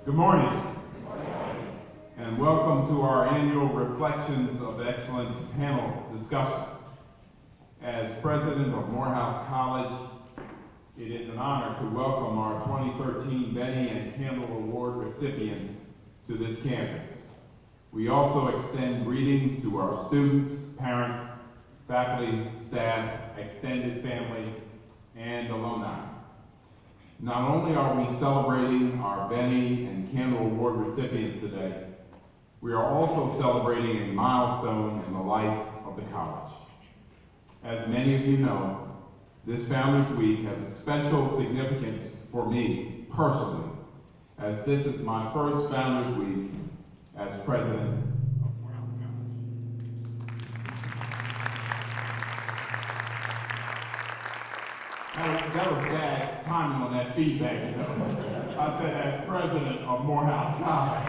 Good morning, and welcome to our annual Reflections of Excellence panel discussion. As president of Morehouse College, it is an honor to welcome our 2013 Benny and Candle Award recipients to this campus. We also extend greetings to our students, parents, faculty, staff, extended family, and alumni. Not only are we celebrating our Benny and Candle Award recipients today, we are also celebrating a milestone in the life of the college. As many of you know, this Founders Week has a special significance for me personally, as this is my first Founders Week as president of Morehouse College. That was bad timing on that feedback, you know. I said as president of Morehouse College.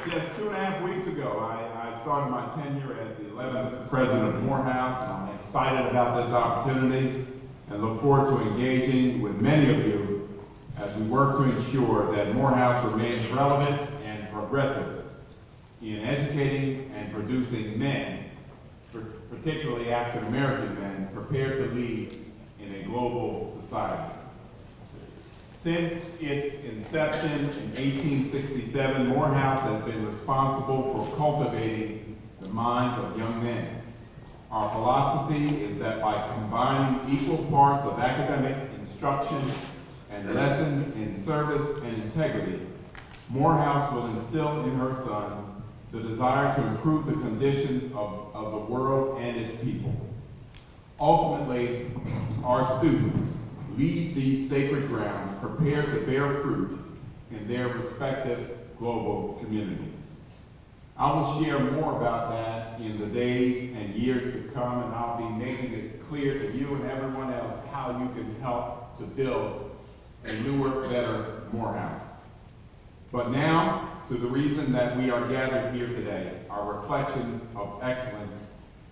Just 2.5 weeks ago, I started my tenure as the 11th president of Morehouse, and I'm excited about this opportunity and look forward to engaging with many of you as we work to ensure that Morehouse remains relevant and progressive in educating and producing men, particularly African American men, prepared to lead in a global society. Since its inception in 1867, Morehouse has been responsible for cultivating the minds of young men. Our philosophy is that by combining equal parts of academic instruction and lessons in service and integrity, Morehouse will instill in her sons the desire to improve the conditions of the world and its people. Ultimately, our students lead these sacred grounds prepared to bear fruit in their respective global communities. I will share more about that in the days and years to come, and I'll be making it clear to you and everyone else how you can help to build a newer, better Morehouse. But now, to the reason that we are gathered here today, our Reflections of Excellence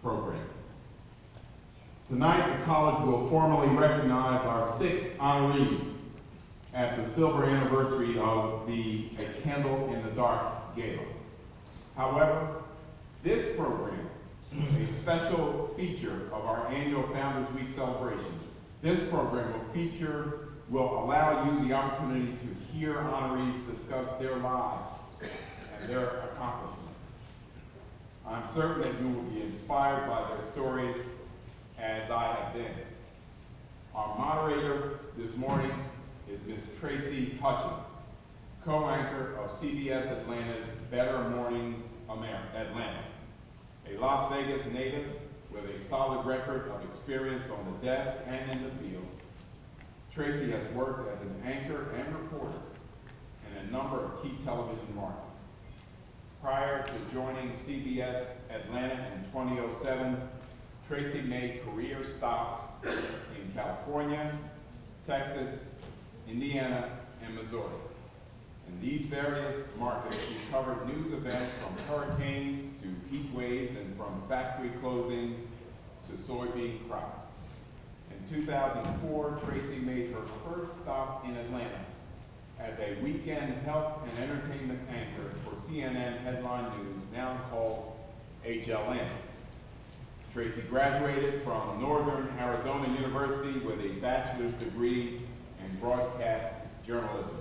program. Tonight, the college will formally recognize our 6 honorees at the silver anniversary of the A Candle in the Dark Gala. However, this program, a special feature of our annual Founders Week celebration, this program will allow you the opportunity to hear honorees discuss their lives and their accomplishments. I'm certain that you will be inspired by their stories as I have been. Our moderator this morning is Ms. Tracy Hutchins, co-anchor of CBS Atlanta's Better Mornings Atlanta, a Las Vegas native with a solid record of experience on the desk and in the field. Tracy has worked as an anchor and reporter in a number of key television markets. Prior to joining CBS Atlanta in 2007, Tracy made career stops in California, Texas, Indiana, and Missouri. In these various markets, she covered news events from hurricanes to heat waves and from factory closings to soybean crops. In 2004, Tracy made her first stop in Atlanta as a weekend health and entertainment anchor for CNN Headline News, now called HLN. Tracy graduated from Northern Arizona University with a bachelor's degree in broadcast journalism.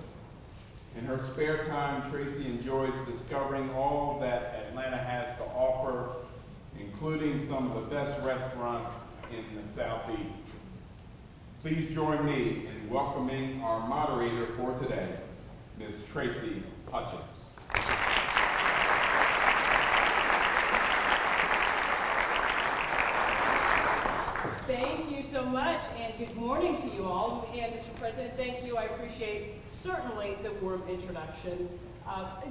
In her spare time, Tracy enjoys discovering all that Atlanta has to offer, including some of the best restaurants in the Southeast. Please join me in welcoming our moderator for today, Ms. Tracy Hutchins. Thank you so much, and good morning to you all. And Mr. President, thank you. I appreciate certainly the warm introduction.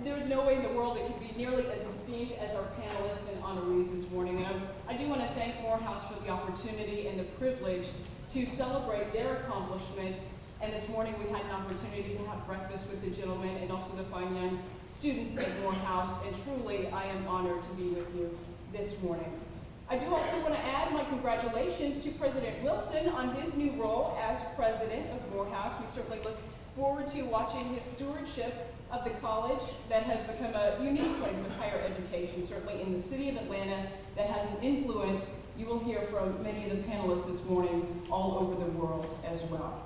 There's no way in the world it could be nearly as esteemed as our panelists and honorees this morning. And I do want to thank Morehouse for the opportunity and the privilege to celebrate their accomplishments. And this morning we had an opportunity to have breakfast with the gentlemen and also the fine young students at Morehouse. And truly, I am honored to be with you this morning. I do also want to add my congratulations to President Wilson on his new role as president We certainly look forward to watching his stewardship of the college that has become a unique place of higher education, certainly in the city of Atlanta, that has an influence. You will hear from many of the panelists this morning all over the world as well.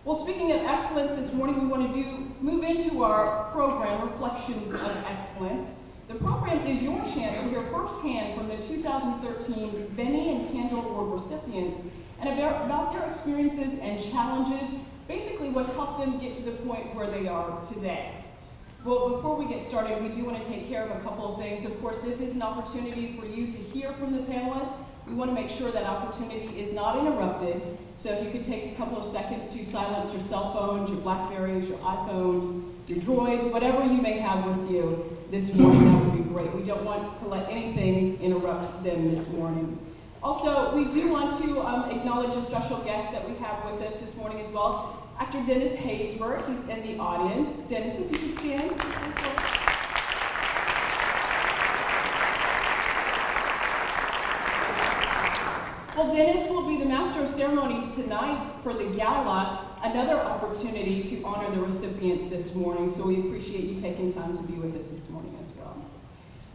Well, speaking of excellence, this morning we want to move into our program, Reflections of Excellence. The program is your chance to hear firsthand from the 2013 Benny and Kendall Award recipients and about their experiences and challenges, basically what helped them get to the point where they are today. Well, before we get started, we do want to take care of a couple of things. Of course, this is an opportunity for you to hear from the panelists. We want to make sure that opportunity is not interrupted. So if you could take a couple of seconds to silence your cell phones, your Blackberries, your iPhones, your Droids, whatever you may have with you this morning, that would be great. We don't want to let anything interrupt them this morning. Also, we do want to acknowledge a special guest that we have with us this morning as well. Actor Dennis Haysbert, he's in the audience. Dennis, if you could stand. Well, Dennis will be the master of ceremonies tonight for the gala, another opportunity to honor the recipients this morning, so we appreciate you taking time to be with us this morning as well.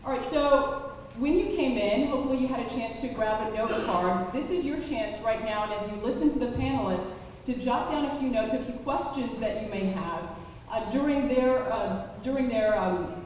All right, so when you came in, hopefully you had a chance to grab a note card. This is your chance right now, and as you listen to the panelists, to jot down a few notes, a few questions that you may have.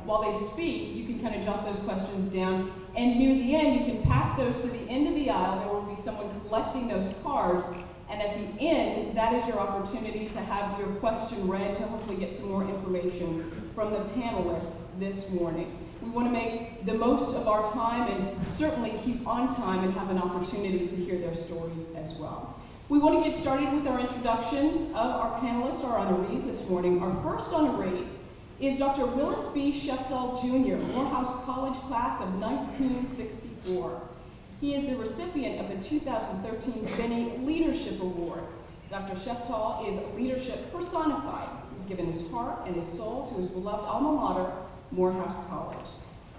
While they speak, you can kind of jot those questions down, and near the end, you can pass those to the end of the aisle. There will be someone collecting those cards, and at the end, that is your opportunity to have your question read to hopefully get some more information from the panelists this morning. We want to make the most of our time and certainly keep on time and have an opportunity to hear their stories as well. We want to get started with our introductions of our panelists, our honorees this morning. Our first honoree is Dr. Willis B. Sheftall Jr., Morehouse College class of 1964. He is the recipient of the 2013 Benny Leadership Award. Dr. Sheftall is leadership personified. He's given his heart and his soul to his beloved alma mater, Morehouse College.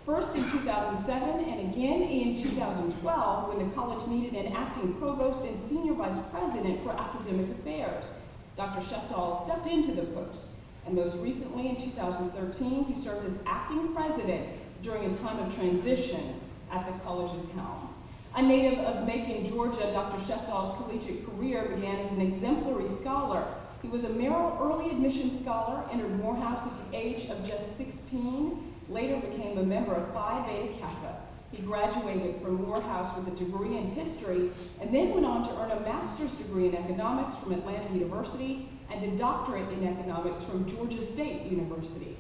First in 2007 and again in 2012 when the college needed an acting provost and senior vice president for academic affairs. Dr. Sheftall stepped into the post, and most recently in 2013 he served as acting president during a time of transition at the college's helm. A native of Macon, Georgia, Dr. Sheftall's collegiate career began as an exemplary scholar. He was a Merrill Early Admission Scholar, entered Morehouse at the age of just 16, later became a member of Phi Beta Kappa. He graduated from Morehouse with a degree in history and then went on to earn a master's degree in economics from Atlanta University and a doctorate in economics from Georgia State University.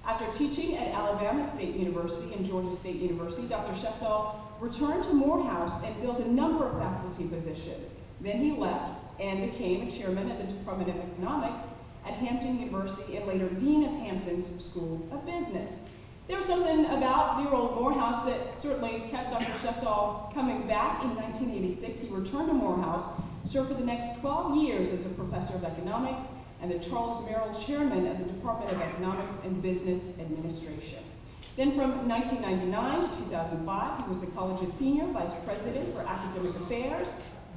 After teaching at Alabama State University and Georgia State University, Dr. Sheftall returned to Morehouse and filled a number of faculty positions. Then he left and became a chairman of the Department of Economics at Hampton University and later dean of Hampton's School of Business. There was something about dear old Morehouse that certainly kept Dr. Sheftall coming back. In 1986, he returned to Morehouse, served for the next 12 years as a professor of economics and the Charles Merrill chairman of the Department of Economics and Business Administration. Then from 1999 to 2005, he was the college's senior vice president for academic affairs.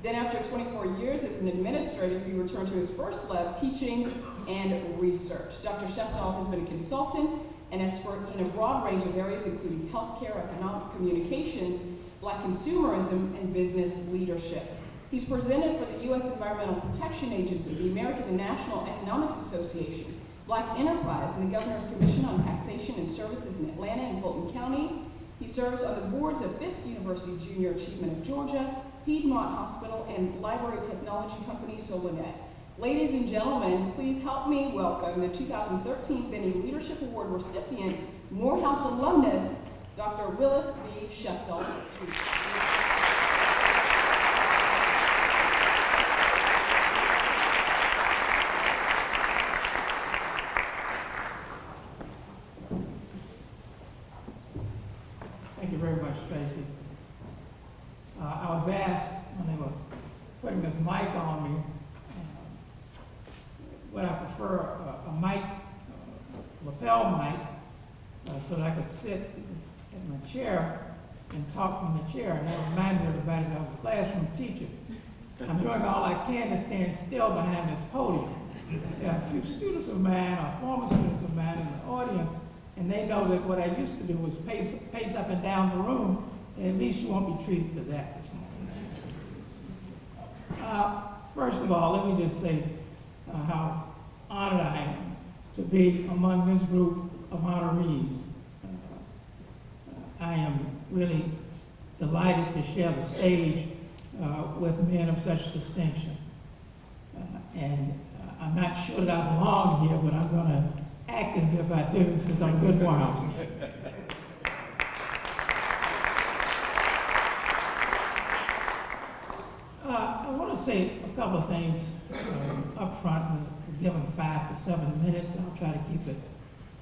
Then after 24 years as an administrator, he returned to his first love, teaching and research. Dr. Sheftall has been a consultant, an expert in a broad range of areas, including healthcare, economic communications, Black consumerism, and business leadership. He's presented for the U.S. Environmental Protection Agency, the American National Economics Association, Black Enterprise, and the Governor's Commission on Taxation and Services in Atlanta and Bolden County. He serves on the boards of Fisk University Junior Achievement of Georgia, Piedmont Hospital, and Library Technology Company Solonet. Ladies and gentlemen, please help me welcome the 2013 Benny Leadership Award recipient, Morehouse alumnus, Dr. Willis B. Sheftall Jr. Thank you very much, Tracy. I was asked when they were putting this mic on me, would I prefer a mic, lapel mic, so that I could sit in my chair and talk from the chair. And that reminded everybody that I was a classroom teacher. I'm doing all I can to stand still behind this podium. There are a few students of mine, or former students of mine in the audience, and they know that what I used to do was pace up and down the room, and at least you won't be treated to that this morning. First of all, let me just say how honored I am to be among this group of honorees. I am really delighted to share the stage with men of such distinction. I'm not sure that I belong here, but I'm going to act as if I do, since I'm a good Morehouse man. I want to say a couple of things up front. We're given 5 to 7 minutes. I'll try to keep it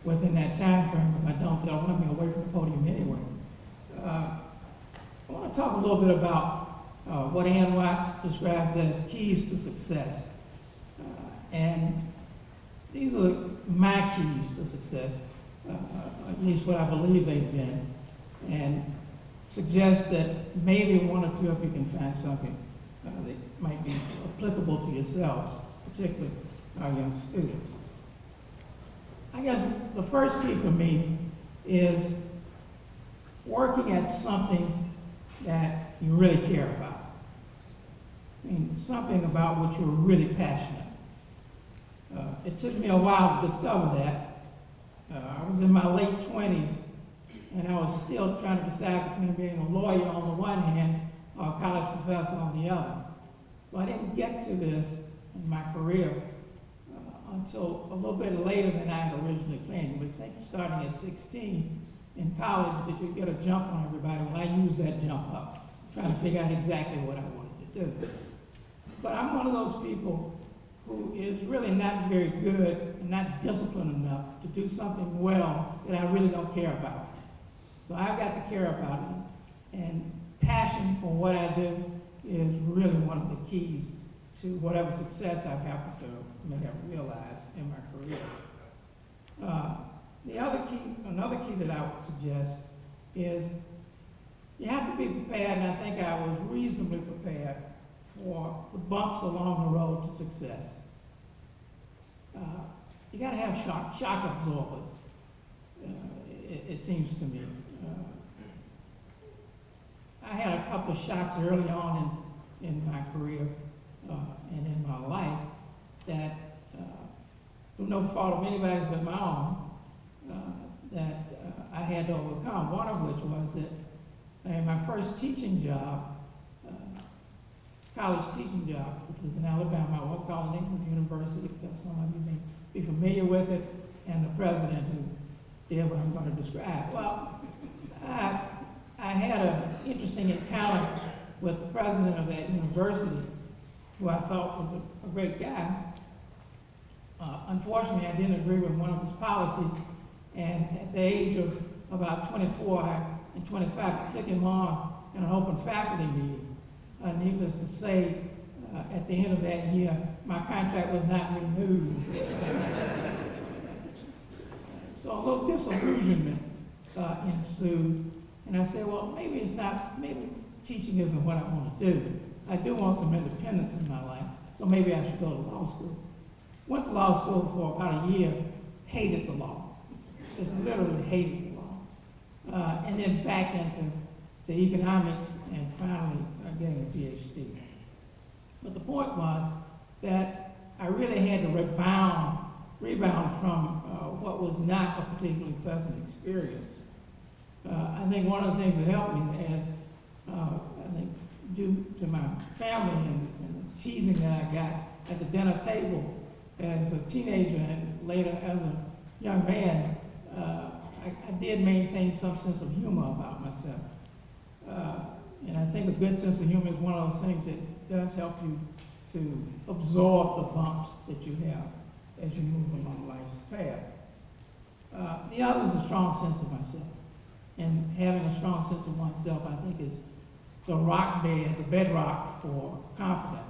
within that time frame. If I don't, they'll run me away from the podium anyway. I want to talk a little bit about what Ann Watts describes as keys to success. And these are my keys to success, at least what I believe they've been, and suggest that maybe one or two of you can find something that might be applicable to yourselves, particularly our young students. I guess the first key for me is working at something that you really care about. I mean, something about what you're really passionate. It took me a while to discover that. I was in my late 20s, and I was still trying to decide between being a lawyer on the one hand or a college professor on the other. So I didn't get to this in my career until a little bit later than I had originally planned. You would think starting at 16 in college that you'd get a jump on everybody. Well, I used that jump up, trying to figure out exactly what I wanted to do. But I'm one of those people who is really not very good and not disciplined enough to do something well that I really don't care about. So I've got to care about it. And passion for what I do is really one of the keys to whatever success I've happened to may have realized in my career. Another key that I would suggest is you have to be prepared, and I think I was reasonably prepared for the bumps along the road to success. You got to have shock absorbers, it seems to me. I had a couple of shocks early on in my career and in my life that, through no fault of anybody's but my own, that I had to overcome. One of which was that in my first teaching job, college teaching job, which was in Alabama. I won't call it English University because some of you may be familiar with it, and the president who did what I'm going to describe. Well, I had an interesting encounter with the president of that university, who I thought was a great guy. Unfortunately, I didn't agree with one of his policies, and at the age of about 24 and 25, I took him on in an open faculty meeting. Needless to say, at the end of that year, my contract was not renewed. So a little disillusionment ensued, and I said, well, maybe teaching isn't what I want to do. I do want some independence in my life, so maybe I should go to law school. Went to law school for about a year, hated the law, just literally hated the law, and then back into economics and finally getting a PhD. But the point was that I really had to rebound from what was not a particularly pleasant experience. I think one of the things that helped me is, I think, due to my family and the teasing that I got at the dinner table as a teenager and later as a young man, I did maintain some sense of humor about myself. And I think a good sense of humor is one of those things that does help you to absorb the bumps that you have as you move along life's path. The other is a strong sense of myself. And having a strong sense of oneself, I think, is the bedrock for confidence.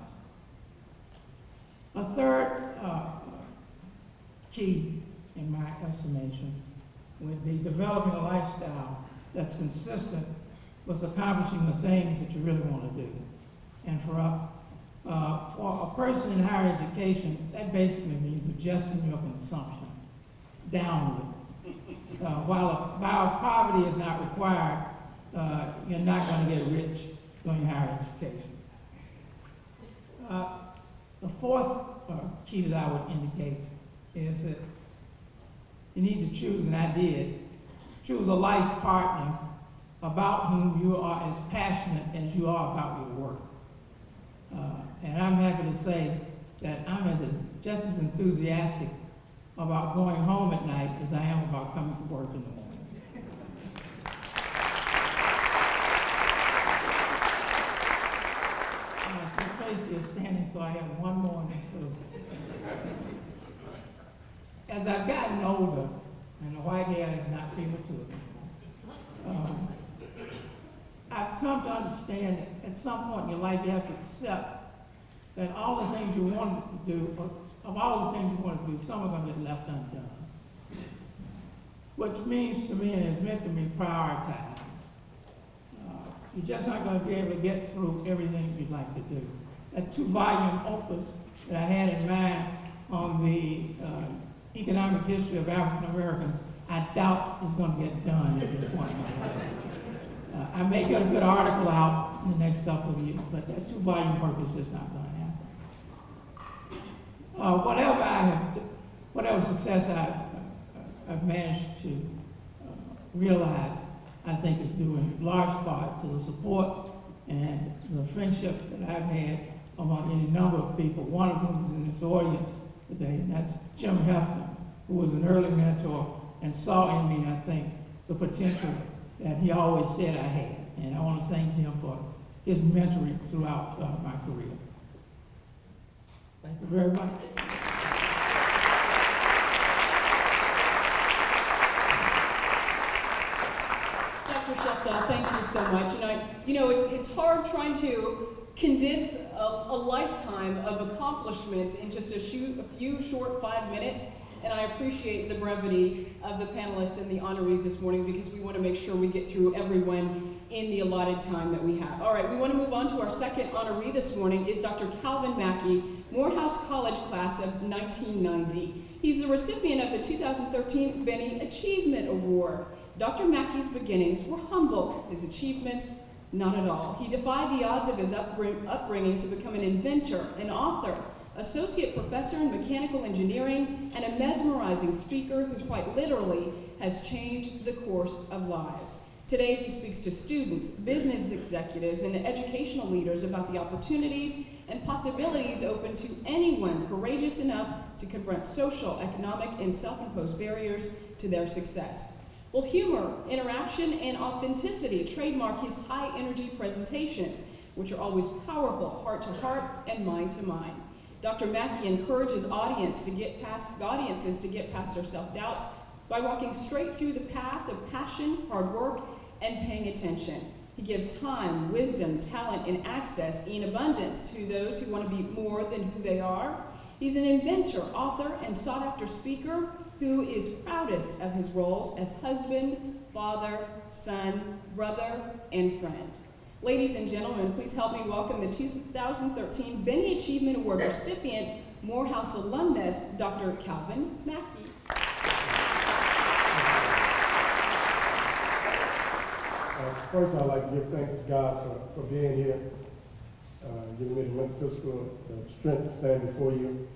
A third key, in my estimation, would be developing a lifestyle that's consistent with accomplishing the things that you really want to do. And for For a person in higher education, that basically means adjusting your consumption downward. While a vow of poverty is not required, you're not going to get rich during higher education. The fourth key that I would indicate is that you need to choose, and I did, choose a life partner about whom you are as passionate as you are about your work. And I'm happy to say that I'm just as enthusiastic about going home at night as I am about coming to work in the morning. I see Tracy is standing, so I have one more. As I've gotten older, and the white hair is not premature, I've come to understand that at some point in your life you have to accept that all the things you wanted to do, or of all the things you want to do, some are going to be left undone. Which means to me, and is meant to be prioritized. You're just not going to be able to get through everything you'd like to do. That 2-volume opus that I had in mind on the economic history of African Americans, I doubt is going to get done at this point in my life. I may get a good article out in the next couple of years, but that 2-volume work is just not going to happen. Whatever success I've managed to realize, I think is due in large part to the support and the friendship that I've had among any number of people, one of whom is in this audience today, and that's Jim Hefner, who was an early mentor and saw in me, I think, the potential that he always said I had. And I want to thank Jim for his mentoring throughout my career. Thank you very much. Dr. Sheftall, thank you so much. And it's hard trying to condense a lifetime of accomplishments in just a few short 5 minutes. And I appreciate the brevity of the panelists and the honorees this morning because we want to make sure we get through everyone in the allotted time that we have. All right, we want to move on to our second honoree this morning is Dr. Calvin Mackey, Morehouse College class of 1990. He's the recipient of the 2013 Benny Achievement Award. Dr. Mackey's beginnings were humble, his achievements not at all. He defied the odds of his upbringing to become an inventor, an author, associate professor in mechanical engineering, and a mesmerizing speaker who quite literally has changed the course of lives. Today he speaks to students, business executives, and educational leaders about the opportunities and possibilities open to anyone courageous enough to confront social, economic, and self-imposed barriers to their success. Well, humor, interaction, and authenticity trademark his high-energy presentations, which are always powerful, heart-to-heart and mind-to-mind. Dr. Mackey encourages audiences to get past their self-doubts by walking straight through the path of passion, hard work, and paying attention. He gives time, wisdom, talent, and access in abundance to those who want to be more than who they are. He's an inventor, author, and sought-after speaker who is proudest of his roles as husband, father, son, brother, and friend. Ladies and gentlemen, please help me welcome the 2013 Benny Achievement Award recipient, Morehouse alumnus, Dr. Calvin Mackey. First, I'd like to give thanks to God for being here, giving me the mental physical strength to stand before you.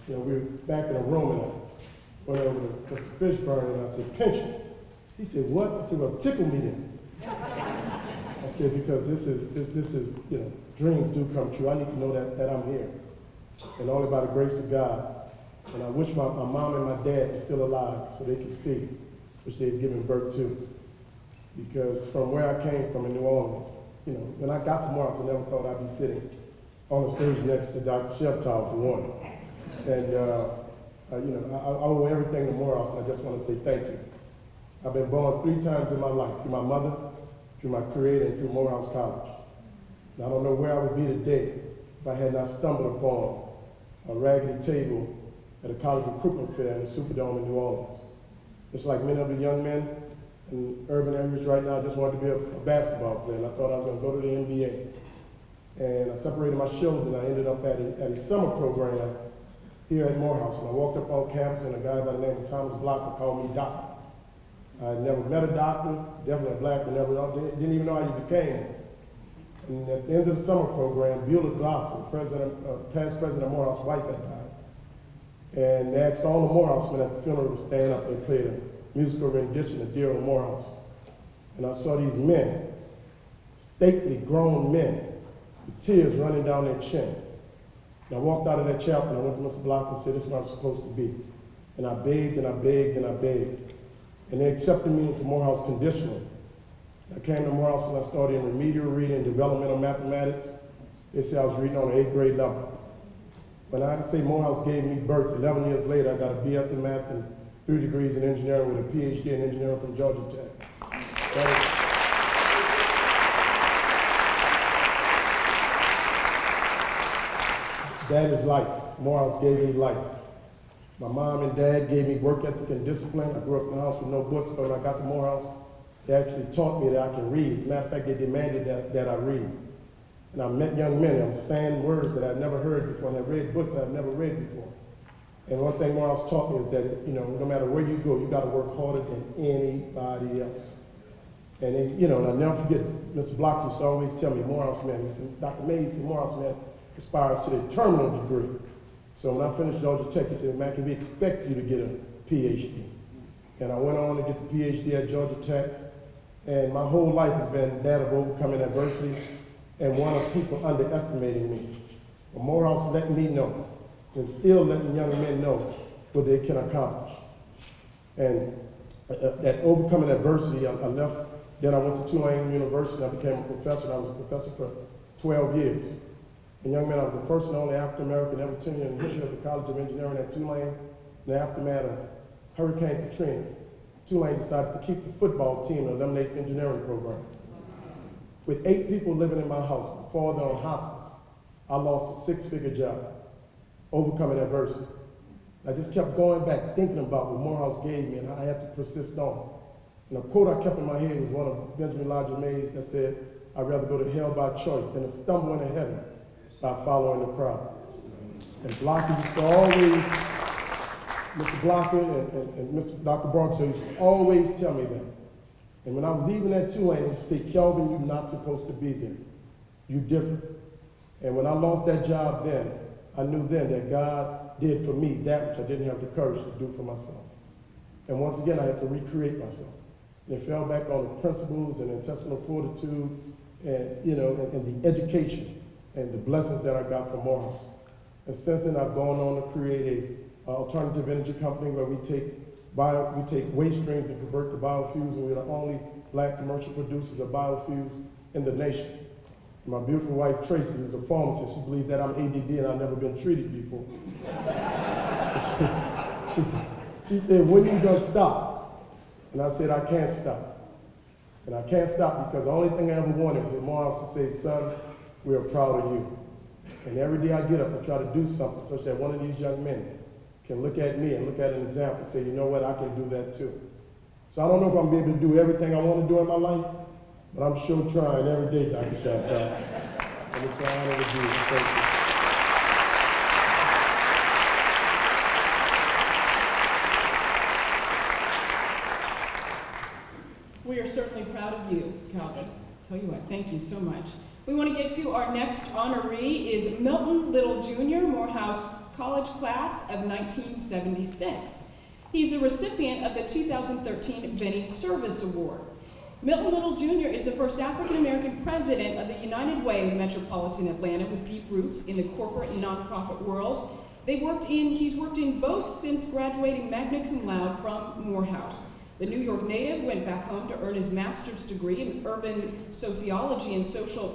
We were back in a room and I went over to Mr. Fishburn and I said, pension. He said, what? I said, well, tickle me then. I said, because this is, dreams do come true. I need to know that I'm here. And only by the grace of God. And I wish my mom and my dad were still alive so they could see, which they've given birth to. Because from where I came from in New Orleans, when I got to Morehouse, I never thought I'd be sitting on the stage next to Dr. Sheftall for one. And, I owe everything to Morehouse, and I just want to say thank you. I've been born 3 times in my life, through my mother, through my creator, and through Morehouse College. And I don't know where I would be today if I had not stumbled upon a raggedy table at a college recruitment fair in the Superdome in New Orleans. Just like many of the young men in urban areas right now, I just wanted to be a basketball player, and I thought I was going to go to the NBA. And I separated my children, and I ended up at a summer program here at Morehouse. And I walked up on campus, and a guy by the name of Thomas Blocker called me doctor. I had never met a doctor, definitely a black one, didn't even know how you became one. And at the end of the summer program, Beulah Gloucester, past president of Morehouse, wife had died. And they asked all the Morehousemen at the funeral to stand up and play a musical rendition of Dear Old Morehouse. And I saw these men, stately grown men, with tears running down their chin. And I walked out of that chapel and I went to Mr. Block and said, this is where I'm supposed to be. And I begged and I begged and I begged. And they accepted me into Morehouse conditionally. I came to Morehouse and I started in remedial reading and developmental mathematics. They said I was reading on the 8th grade level. When I say Morehouse gave me birth, 11 years later, I got a BS in math and 3 degrees in engineering with a PhD in engineering from Georgia Tech. That is life. Morehouse gave me life. My mom and dad gave me work ethic and discipline. I grew up in a house with no books, but when I got to Morehouse, they actually taught me that I can read. As a matter of fact, they demanded that I read. And I met young men, I'm saying words that I'd never heard before, and I read books I'd never read before. And one thing Morehouse taught me is that, no matter where you go, you got to work harder than anybody else. And then, and I'll never forget, Mr. Block used to always tell me, Morehouse man, he said, Dr. Mays, the Morehouse man aspires to the terminal degree. So when I finished Georgia Tech, he said, Mackey, we expect you to get a PhD. And I went on to get the PhD at Georgia Tech. And my whole life has been that of overcoming adversity and one of people underestimating me. But Morehouse let me know, and still letting young men know what they can accomplish. And that overcoming adversity, I left. Then I went to Tulane University. I became a professor. I was a professor for 12 years. And young man, I was the first and only African-American ever tenured in the history of the College of Engineering at Tulane. In the aftermath of Hurricane Katrina, Tulane decided to keep the football team and eliminate the engineering program. With 8 people living in my house, before they're on hospice, I lost a 6-figure job, overcoming adversity. I just kept going back, thinking about what Morehouse gave me and how I had to persist on. And a quote I kept in my head was one of Benjamin Elijah Mays that said, I'd rather go to hell by choice than to stumble into heaven by following the crowd. And Blocker used to always, Mr. Blocker and Mr. Dr. Bronx used to always tell me that. And when I was even at Tulane, they say, Kelvin, you're not supposed to be there. You're different. And when I lost that job then, I knew then that God did for me that which I didn't have the courage to do for myself. And once again, I had to recreate myself. And it fell back on the principles and intestinal fortitude and, and the education and the blessings that I got from Morehouse. And since then, I've gone on to create a alternative energy company where we take waste streams and convert to biofuels, and we're the only black commercial producers of biofuels in the nation. And my beautiful wife, Tracy, who's a pharmacist, she believes that I'm ADD and I've never been treated before. she said, when are you gonna stop? And I said, I can't stop. And I can't stop because the only thing I ever wanted was Morehouse to say, son, we are proud of you. And every day I get up and try to do something such that one of these young men can look at me and look at an example and say, you know what, I can do that too. So I don't know if I'm going to be able to do everything I want to do in my life, but I'm sure trying every day, Dr. Sheftall. And it's an honor to do it. Thank you. We are certainly proud of you, Calvin. Tell you what, thank you so much. We want to get to our next honoree is Milton Little Jr., Morehouse College class of 1976. He's the recipient of the 2013 Benny Service Award. Milton Little Jr. is the first African-American president of the United Way of Metropolitan Atlanta with deep roots in the corporate and nonprofit worlds. He's worked in both since graduating magna cum laude from Morehouse. The New York native went back home to earn his master's degree in urban sociology and social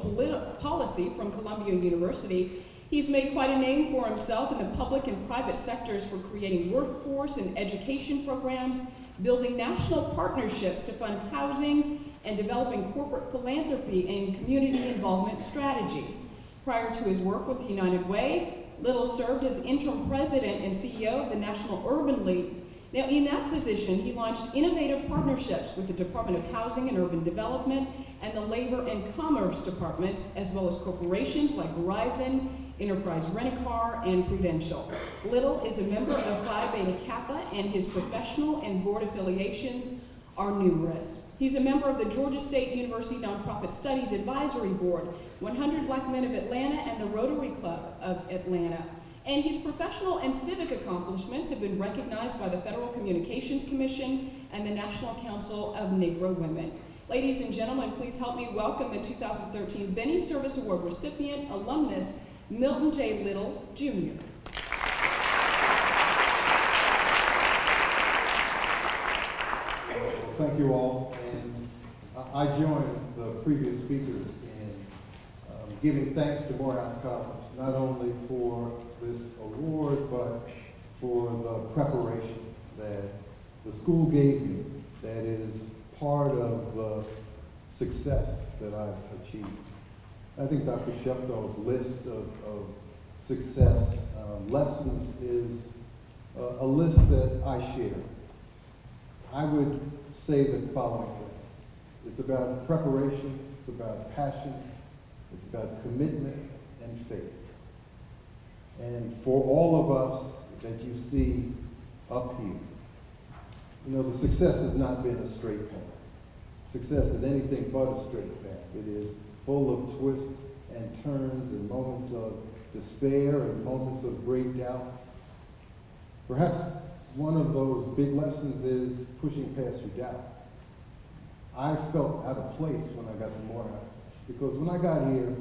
policy from Columbia University. He's made quite a name for himself in the public and private sectors for creating workforce and education programs, building national partnerships to fund housing, and developing corporate philanthropy and community involvement strategies. Prior to his work with the United Way, Little served as interim president and CEO of the National Urban League. Now, in that position, he launched innovative partnerships with the Department of Housing and Urban Development and the Labor and Commerce departments, as well as corporations like Verizon, Enterprise Rent-A-Car, and Prudential. Little is a member of Phi Beta Kappa, and his professional and board affiliations are numerous. He's a member of the Georgia State University Nonprofit Studies Advisory Board, 100 Black Men of Atlanta, and the Rotary Club of Atlanta. And his professional and civic accomplishments have been recognized by the Federal Communications Commission and the National Council of Negro Women. Ladies and gentlemen, please help me welcome the 2013 Benny Service Award recipient, alumnus, Milton J. Little, Jr. Thank you all, and I join the previous speakers in giving thanks to Morehouse College, not only for this award, but for the preparation that the school gave me that is part of the success that I've achieved. I think Dr. Sheftall's list of success lessons is a list that I share. I would say the following things. It's about preparation, it's about passion, it's about commitment and faith. And for all of us that you see up here, you know, the success has not been a straight path. Success is anything but a straight path. It is full of twists and turns and moments of despair and moments of great doubt. Perhaps one of those big lessons is pushing past your doubt. I felt out of place when I got to Morehouse, because when I got here,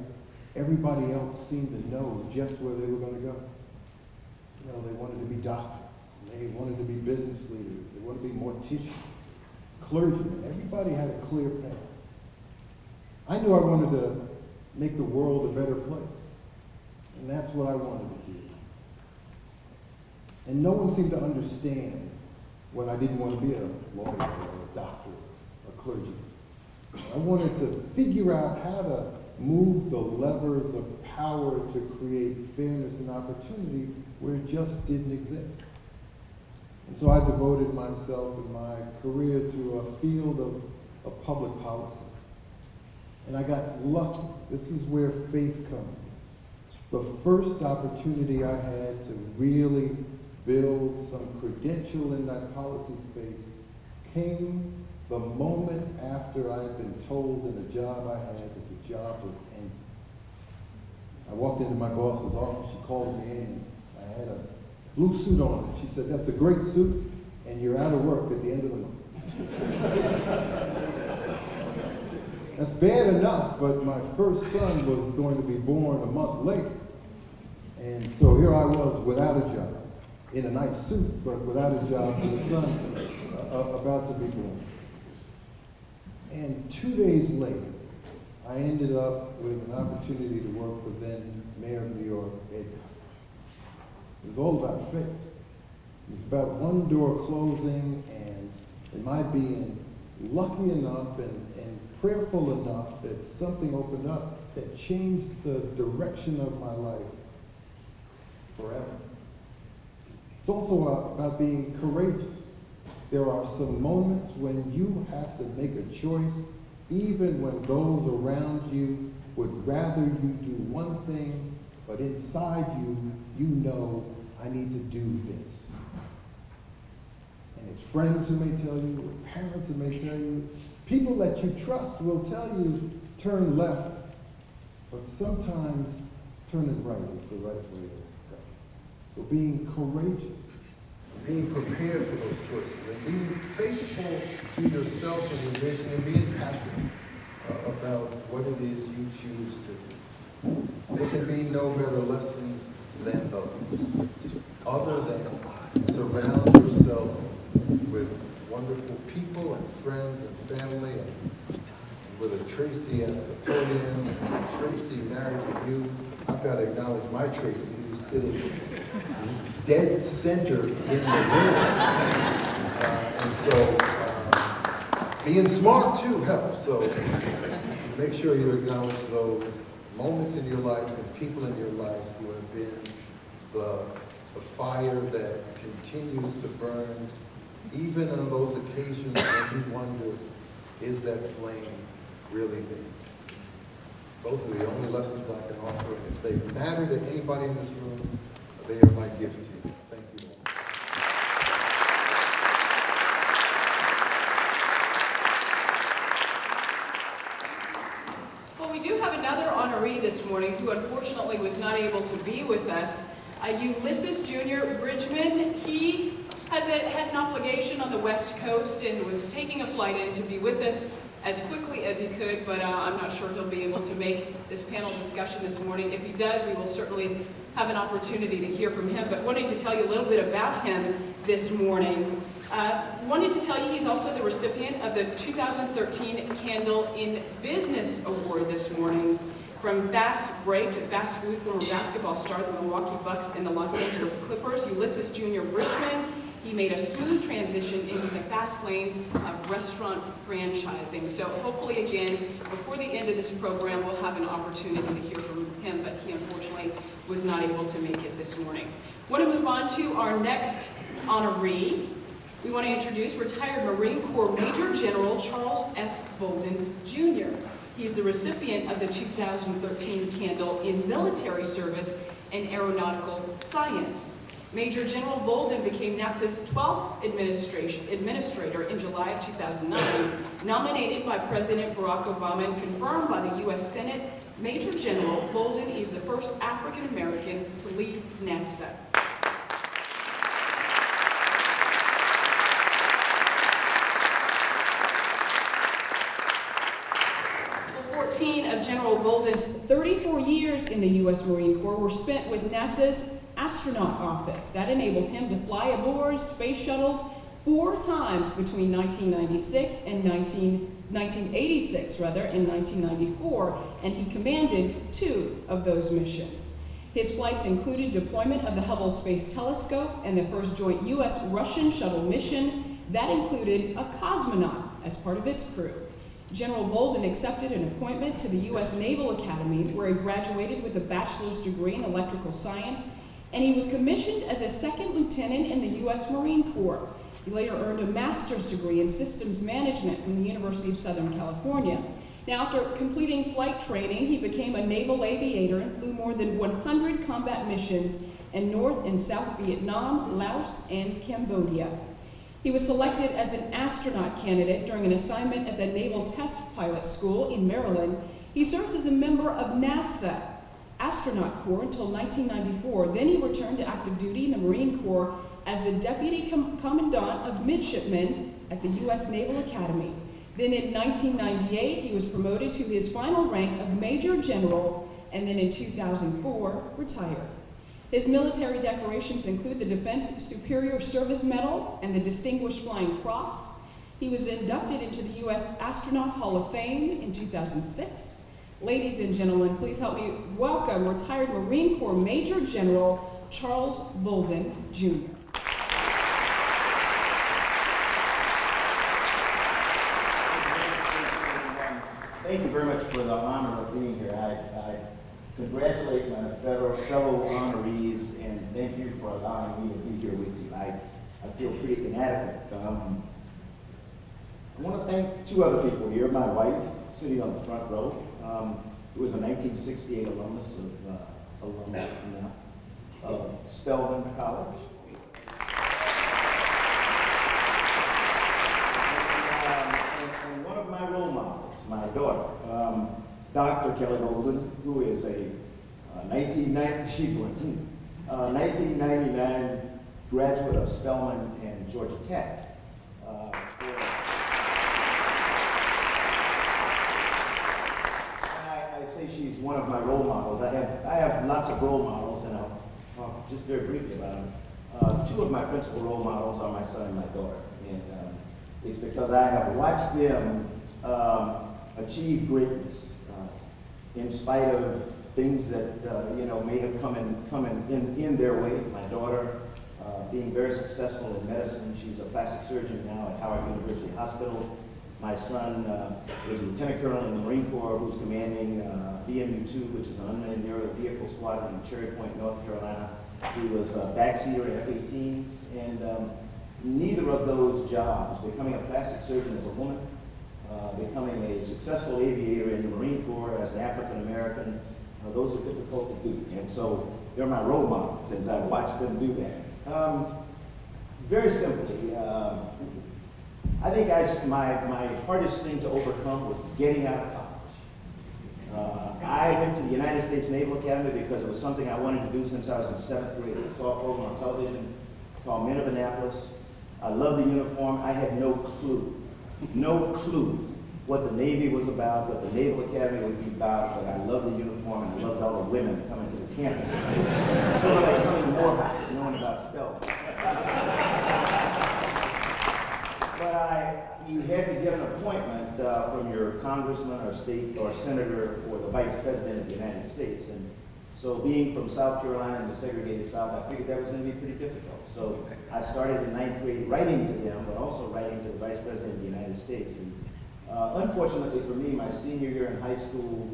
everybody else seemed to know just where they were going to go. You know, they wanted to be doctors, they wanted to be business leaders, they wanted to be morticians, clergymen. Everybody had a clear path. I knew I wanted to make the world a better place, and that's what I wanted to do. And no one seemed to understand when I didn't want to be a lawyer or a doctor or a clergyman. I wanted to figure out how to move the levers of power to create fairness and opportunity where it just didn't exist. And so I devoted myself in my career to a field of public policy. And I got lucky. This is where faith comes in. The first opportunity I had to really build some credential in that policy space came the moment after I had been told in a job I had that the job was ending. I walked into my boss's office, she called me in, I had a blue suit on, and she said, "That's a great suit, and you're out of work at the end of the month." That's bad enough, but my first son was going to be born a month later. And so here I was without a job, in a nice suit, but without a job, and a son about to be born. And 2 days later, I ended up with an opportunity to work for then Mayor of New York, Ed Koch. It was all about faith. It was about one door closing and my being lucky enough and prayerful enough that something opened up that changed the direction of my life forever. It's also about being courageous. There are some moments when you have to make a choice, even when those around you would rather you do one thing, but inside you, you know, I need to do this. And it's friends who may tell you, or parents who may tell you, people that you trust will tell you, turn left, but sometimes turning right is the right way to go. So being courageous, being prepared for those choices, and being faithful to yourself and your vision, and being passionate about what it is you choose to do. There can be no better lessons than those, other than surround yourself with wonderful people and friends and family, and with a Tracy at the podium, and Tracy married to you. I've got to acknowledge my Tracy, who's sitting dead center in the room. And so being smart too helps. So make sure you acknowledge those moments in your life and people in your life who have been the fire that continues to burn even on those occasions when you wonder, is that flame really there? Those are the only lessons I can offer, and if they matter to anybody in this room, they are my gift to you. Thank you all. Well, we do have another honoree this morning who unfortunately was not able to be with us. Ulysses Jr. Bridgman. He had an obligation on the West Coast and was taking a flight in to be with us as quickly as he could, but I'm not sure he'll be able to make this panel discussion this morning. If he does, we will certainly have an opportunity to hear from him, but wanted to tell you a little bit about him this morning. Wanted to tell you he's also the recipient of the 2013 Candle in Business Award this morning. From fast break to fast food former basketball star, the Milwaukee Bucks and the Los Angeles Clippers, Ulysses Jr. Bridgman. He made a smooth transition into the fast lane of restaurant franchising. So hopefully, again, before the end of this program, we'll have an opportunity to hear from him, but he unfortunately was not able to make it this morning. I want to move on to our next honoree. We want to introduce retired Marine Corps Major General Charles F. Bolden, Jr. He's the recipient of the 2013 Candle in Military Service and Aeronautical Science. Major General Bolden became NASA's 12th administrator in July of 2009, nominated by President Barack Obama and confirmed by the U.S. Senate. Major General Bolden is the first African American to lead NASA. Well, 14 of General Bolden's 34 years in the U.S. Marine Corps were spent with NASA's astronaut office. That enabled him to fly aboard space shuttles 4 times between 1996 and 1986 and 1994, and he commanded 2 of those missions. His flights included deployment of the Hubble Space Telescope and the first joint U.S.-Russian shuttle mission that included a cosmonaut as part of its crew. General Bolden accepted an appointment to the U.S. Naval Academy, where he graduated with a bachelor's degree in electrical science, and he was commissioned as a 2nd lieutenant in the U.S. Marine Corps. He later earned a master's degree in systems management from the University of Southern California. Now, after completing flight training, he became a naval aviator and flew more than 100 combat missions in North and South Vietnam, Laos, and Cambodia. He was selected as an astronaut candidate during an assignment at the Naval Test Pilot School in Maryland. He served as a member of NASA Astronaut Corps until 1994. Then he returned to active duty in the Marine Corps as the Deputy Commandant of Midshipmen at the U.S. Naval Academy. Then in 1998, he was promoted to his final rank of Major General, and then in 2004, retired. His military decorations include the Defense Superior Service Medal and the Distinguished Flying Cross. He was inducted into the U.S. Astronaut Hall of Fame in 2006. Ladies and gentlemen, please help me welcome retired Marine Corps Major General Charles Bolden, Jr. Thank you very much for the honor of being here. I congratulate my fellow honorees, and thank you for allowing me to be here with you. I feel pretty inadequate. I want to thank 2 other people here. My wife, sitting on the front row, who was a 1968 alumnus of Spelman College. And one of my role models, my daughter, Dr. Kelly Bolden, who is a 1999 graduate of Spelman and Georgia Tech. I say she's one of my role models. I have lots of role models, and I'll talk just very briefly about them. 2 of my principal role models are my son and my daughter, and it's because I have watched them achieve greatness in spite of things that may have come in their way. My daughter being very successful in medicine. She's a plastic surgeon now at Howard University Hospital. My son is a lieutenant colonel in the Marine Corps who's commanding BMU-2, which is an unmanned aerial vehicle squadron in Cherry Point, North Carolina. He was a backseater in F-18s, and neither of of those jobs, becoming a plastic surgeon as a woman, becoming a successful aviator in the Marine Corps as an African American, those are difficult to do. And so they're my role models as I watch them do that. Very simply, I think my hardest thing to overcome was getting out of college. I went to the United States Naval Academy because it was something I wanted to do since I was in 7th grade. I saw a program on television called Men of Annapolis. I loved the uniform. I had no clue what the Navy was about, what the Naval Academy would be about, but I loved the uniform and I loved all the women coming to the campus. Sort of like coming to Morehouse, knowing about spelling. But you had to get an appointment from your congressman or state or senator or the vice president of the United States. And so being from South Carolina and the segregated South, I figured that was going to be pretty difficult. So I started in 9th grade writing to them, but also writing to the vice president of the United States. And unfortunately for me, my senior year in high school,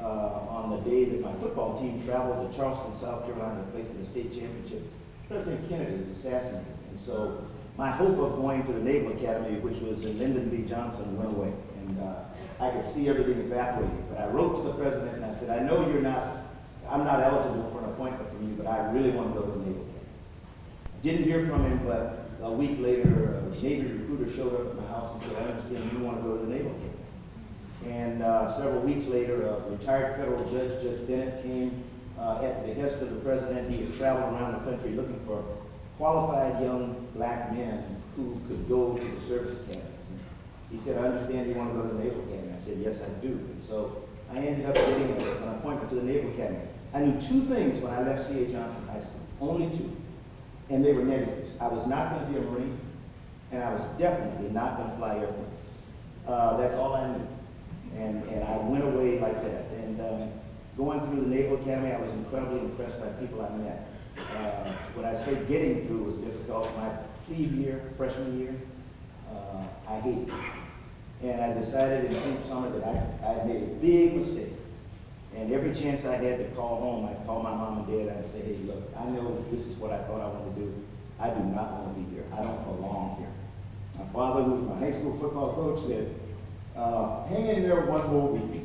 on the day that my football team traveled to Charleston, South Carolina to play for the state championship, President Kennedy was assassinated. And so my hope of going to the Naval Academy, which was in Lyndon B. Johnson, went away. And I could see everything evaporating. But I wrote to the president and I said, I know I'm not eligible for an appointment from you, but I really want to go to the Naval Academy. Didn't hear from him, but a week later, a Navy recruiter showed up at my house and said, I understand you want to go to the Naval Academy. And several weeks later, a retired federal judge, Judge Bennett, came at the behest of the president. He had traveled around the country looking for qualified young black men who could go to the service academies. And he said, I understand you want to go to the Naval Academy. I said, yes, I do. And so I ended up getting an appointment to the Naval Academy. I knew two things when I left C.A. Johnson High School, only two, and they were negatives. I was not going to be a Marine, and I was definitely not going to fly airplanes. That's all I knew. And I went away like that. And going through the Naval Academy, I was incredibly impressed by people I met. When I say getting through was difficult, my plebe year, freshman year, I hated it. And I decided in plebe summer that I had made a big mistake. And every chance I had to call home, I'd call my mom and dad, I'd say, hey, look, I know this is what I thought I wanted to do. I do not want to be here. I don't belong here. My father, who was my high school football coach, said, hang in there one more week.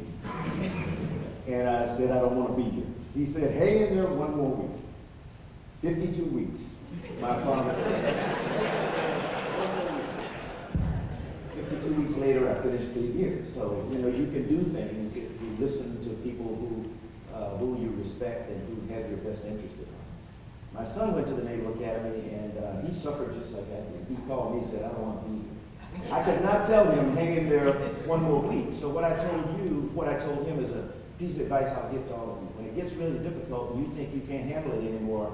And I said, I don't want to be here. He said, hang in there one more week. 52 weeks, my father said. 52 weeks later, I finished plebe year. So, you can do things if you listen to people who you respect and who have your best interest in mind. My son went to the Naval Academy, and he suffered just like I did. He called me and said, I don't want to be here. I could not tell him, hang in there one more week. So what I told him is a piece of advice I'll give to all of you. When it gets really difficult and you think you can't handle it anymore,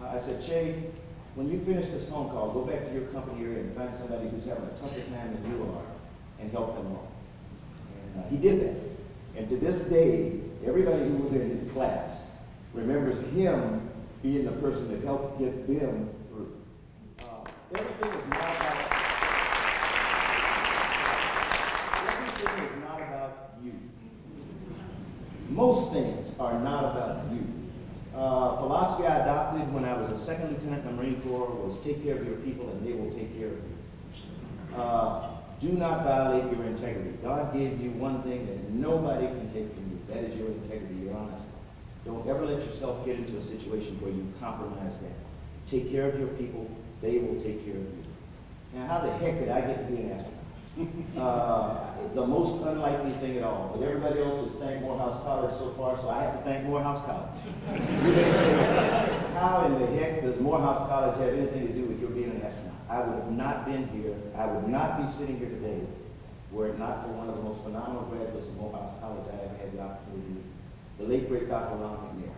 I said, Che, when you finish this phone call, go back to your company area and find somebody who's having a tougher time than you are and help them all. And he did that. And to this day, everybody who was in his class remembers him being the person that helped get them through. Everything is not about you. Most things are not about you. Philosophy I adopted when I was a second lieutenant in the Marine Corps was take care of your people and they will take care of you. Do not violate your integrity. God gave you one thing that nobody can take from you. That is your integrity, your honesty. Don't ever let yourself get into a situation where you compromise that. Take care of your people, they will take care of you. Now, how the heck did I get to be an astronaut? The most unlikely thing at all. But everybody else has thanked Morehouse College so far, so I have to thank Morehouse College. You may say, how in the heck does Morehouse College have anything to do with your being an astronaut? I would have not been here. I would not be sitting here today were it not for one of the most phenomenal graduates of Morehouse College I ever had the opportunity to meet, the late great Dr. Ron McNair.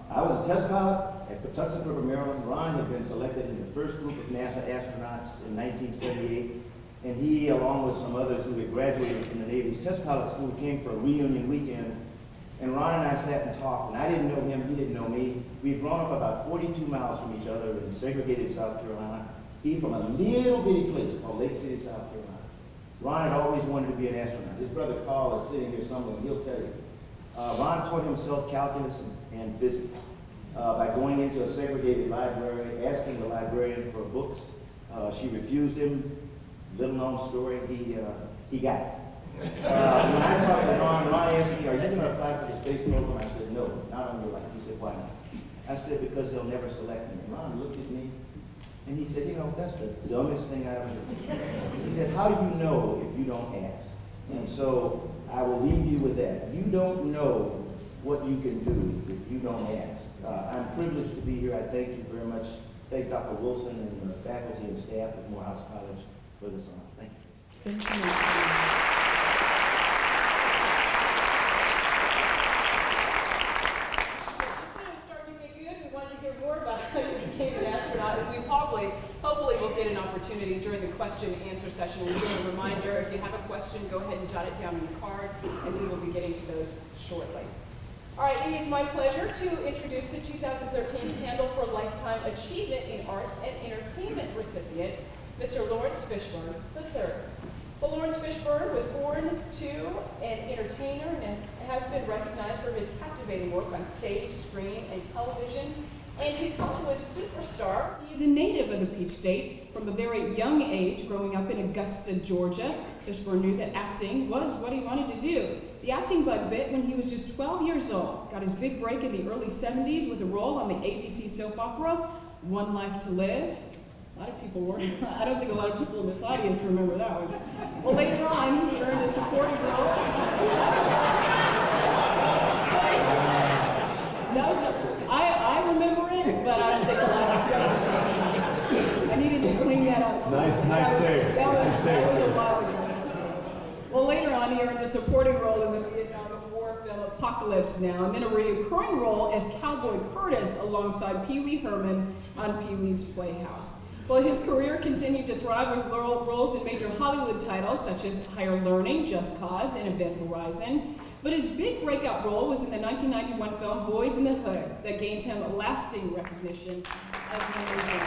I was a test pilot at Patuxent River, Maryland. Ron had been selected in the first group of NASA astronauts in 1978, and he, along with some others who had graduated from the Navy's test pilot school, came for a reunion weekend. And Ron and I sat and talked, and I didn't know him, he didn't know me. We had grown up about 42 miles from each other in segregated South Carolina. He from a little bitty place called Lake City, South Carolina. Ron had always wanted to be an astronaut. His brother Carl is sitting here somewhere, and he'll tell you. Ron taught himself calculus and physics by going into a segregated library, asking the librarian for books, She refused him. Little known story, he got it. When I talked to Ron asked me, are you going to apply for the space program? I said, no, not on your life. He said, why not? I said, because they'll never select me. And Ron looked at me, and he said, you know, that's the dumbest thing I ever heard. He said, how do you know if you don't ask? And so I will leave you with that. You don't know what you can do if you don't ask. I'm privileged to be here. I thank you very much. Thank Dr. Wilson and the faculty and staff at Morehouse College for this honor. Thank you. Thank you. Hopefully we'll get an opportunity during the question and answer session. And again, a reminder, if you have a question, go ahead and jot it down in the card, and we will be getting to those shortly. All right, it is my pleasure to introduce the 2013 Candle for Lifetime Achievement in Arts and Entertainment recipient, Mr. Lawrence Fishburn III. Well, Lawrence Fishburn was born to an entertainer and has been recognized for his captivating work on stage, screen, and television. And he's Hollywood superstar. He is a native of the Peach State. From a very young age, growing up in Augusta, Georgia, Fishburn knew that acting was what he wanted to do. The acting bug bit when he was just 12 years old. Got his big break in the early 70s with a role on the ABC soap opera, One Life to Live. A lot of people were. I don't think a lot of people in this audience remember that one. Well, later on, he earned a supporting role. I remember it, but I don't think a lot of people. I needed to clean that up. Nice save. That was a while ago. Well, later on, he earned a supporting role in the Vietnam War film Apocalypse Now, and then a recurring role as Cowboy Curtis alongside Pee Wee Herman on Pee Wee's Playhouse. Well, his career continued to thrive with roles in major Hollywood titles such as Higher Learning, Just Cause, and Event Horizon. But his big breakout role was in the 1991 film Boys in the Hood that gained him lasting recognition as an amazing.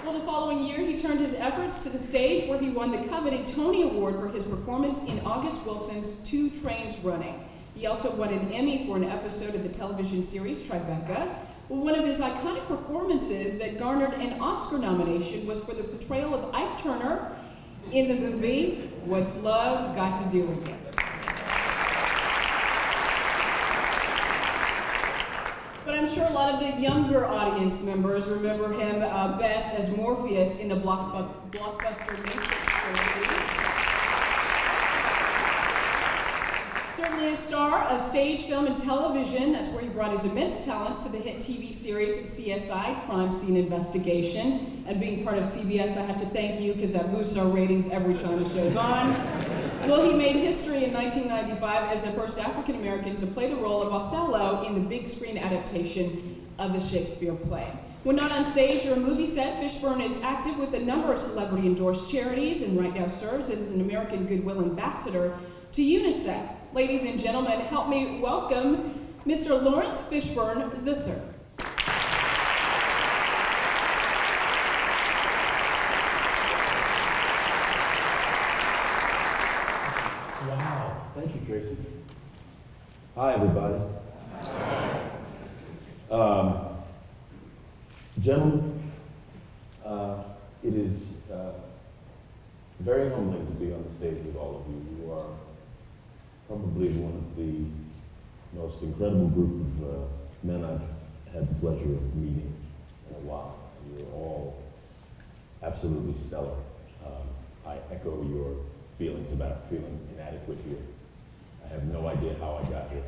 Well, the following year, he turned his efforts to the stage where he won the coveted Tony Award for his performance in August Wilson's 2 Trains Running. He also won an Emmy for an episode of the television series Tribeca. Well, one of his iconic performances that garnered an Oscar nomination was for the portrayal of Ike Turner in the movie What's Love Got to Do with It. But I'm sure a lot of the younger audience members remember him best as Morpheus in the blockbuster Matrix trilogy. Certainly a star of stage, film, and television. That's where he brought his immense talents to the hit TV series CSI, Crime Scene Investigation. And being part of CBS, I have to thank you because that boosts our ratings every time the show's on. Well, he made history in 1995 as the first African American to play the role of Othello in the big screen adaptation of the Shakespeare play. When not on stage or a movie set, Fishburn is active with a number of celebrity-endorsed charities and right now serves as an American Goodwill Ambassador to UNICEF. Ladies and gentlemen, help me welcome Mr. Lawrence Fishburn III. Wow. Thank you, Tracy. Hi, everybody. Gentlemen, it is very humbling to be on the stage with all of you. You are probably one of the most incredible group of men I've had the pleasure of meeting in a while. You're all absolutely stellar. I echo your feelings about feeling inadequate here. I have no idea how I got here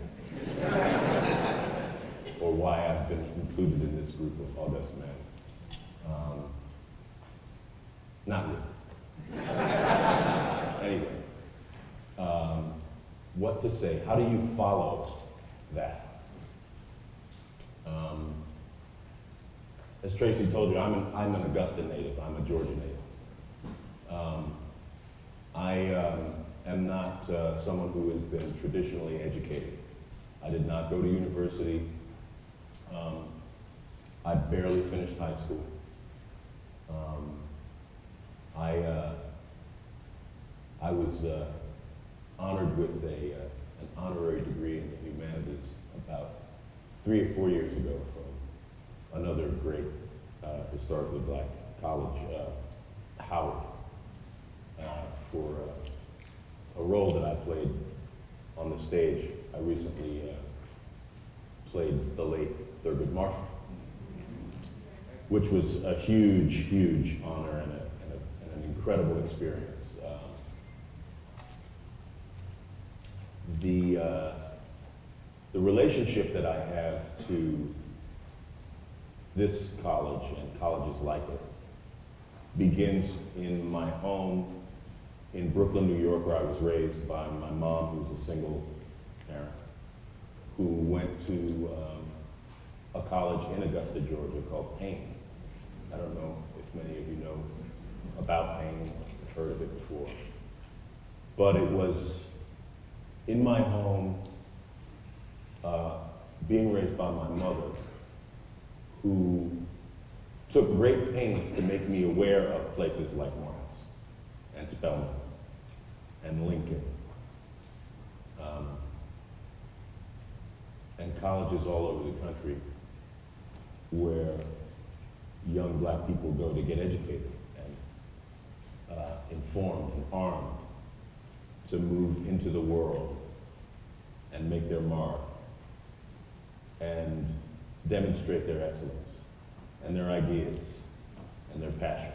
or why I've been included in this group of august men. Not really. Anyway. What to say? How do you follow that? As Tracy told you, I'm an Augusta native. I'm a Georgia native. I am not someone who has been traditionally educated. I did not go to university. I barely finished high school. I was honored with an honorary degree in the humanities about 3 or 4 years ago from another great historically black college, Howard, for a role that I played on the stage. I recently played the late Thurgood Marshall, which was a huge, huge honor and an incredible experience. The relationship that I have to this college and colleges like it begins in my home in Brooklyn, New York, where I was raised by my mom, who was a single parent, who went to a college in Augusta, Georgia called Payne. I don't know if many of you know about Payne, have heard of it before. But it was in my home, being raised by my mother, who took great pains to make me aware of places like Morehouse and Spelman and Lincoln, and colleges all over the country where young black people go to get educated and informed and armed to move into the world and make their mark and demonstrate their excellence and their ideas and their passion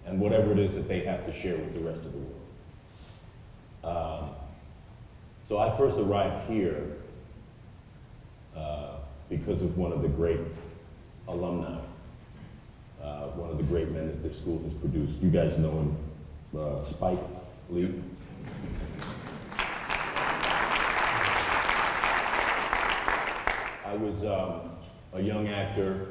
and whatever it is that they have to share with the rest of the world. So I first arrived here because of one of the great alumni, one of the great men that this school has produced. You guys know him, Spike Lee. I was a young actor.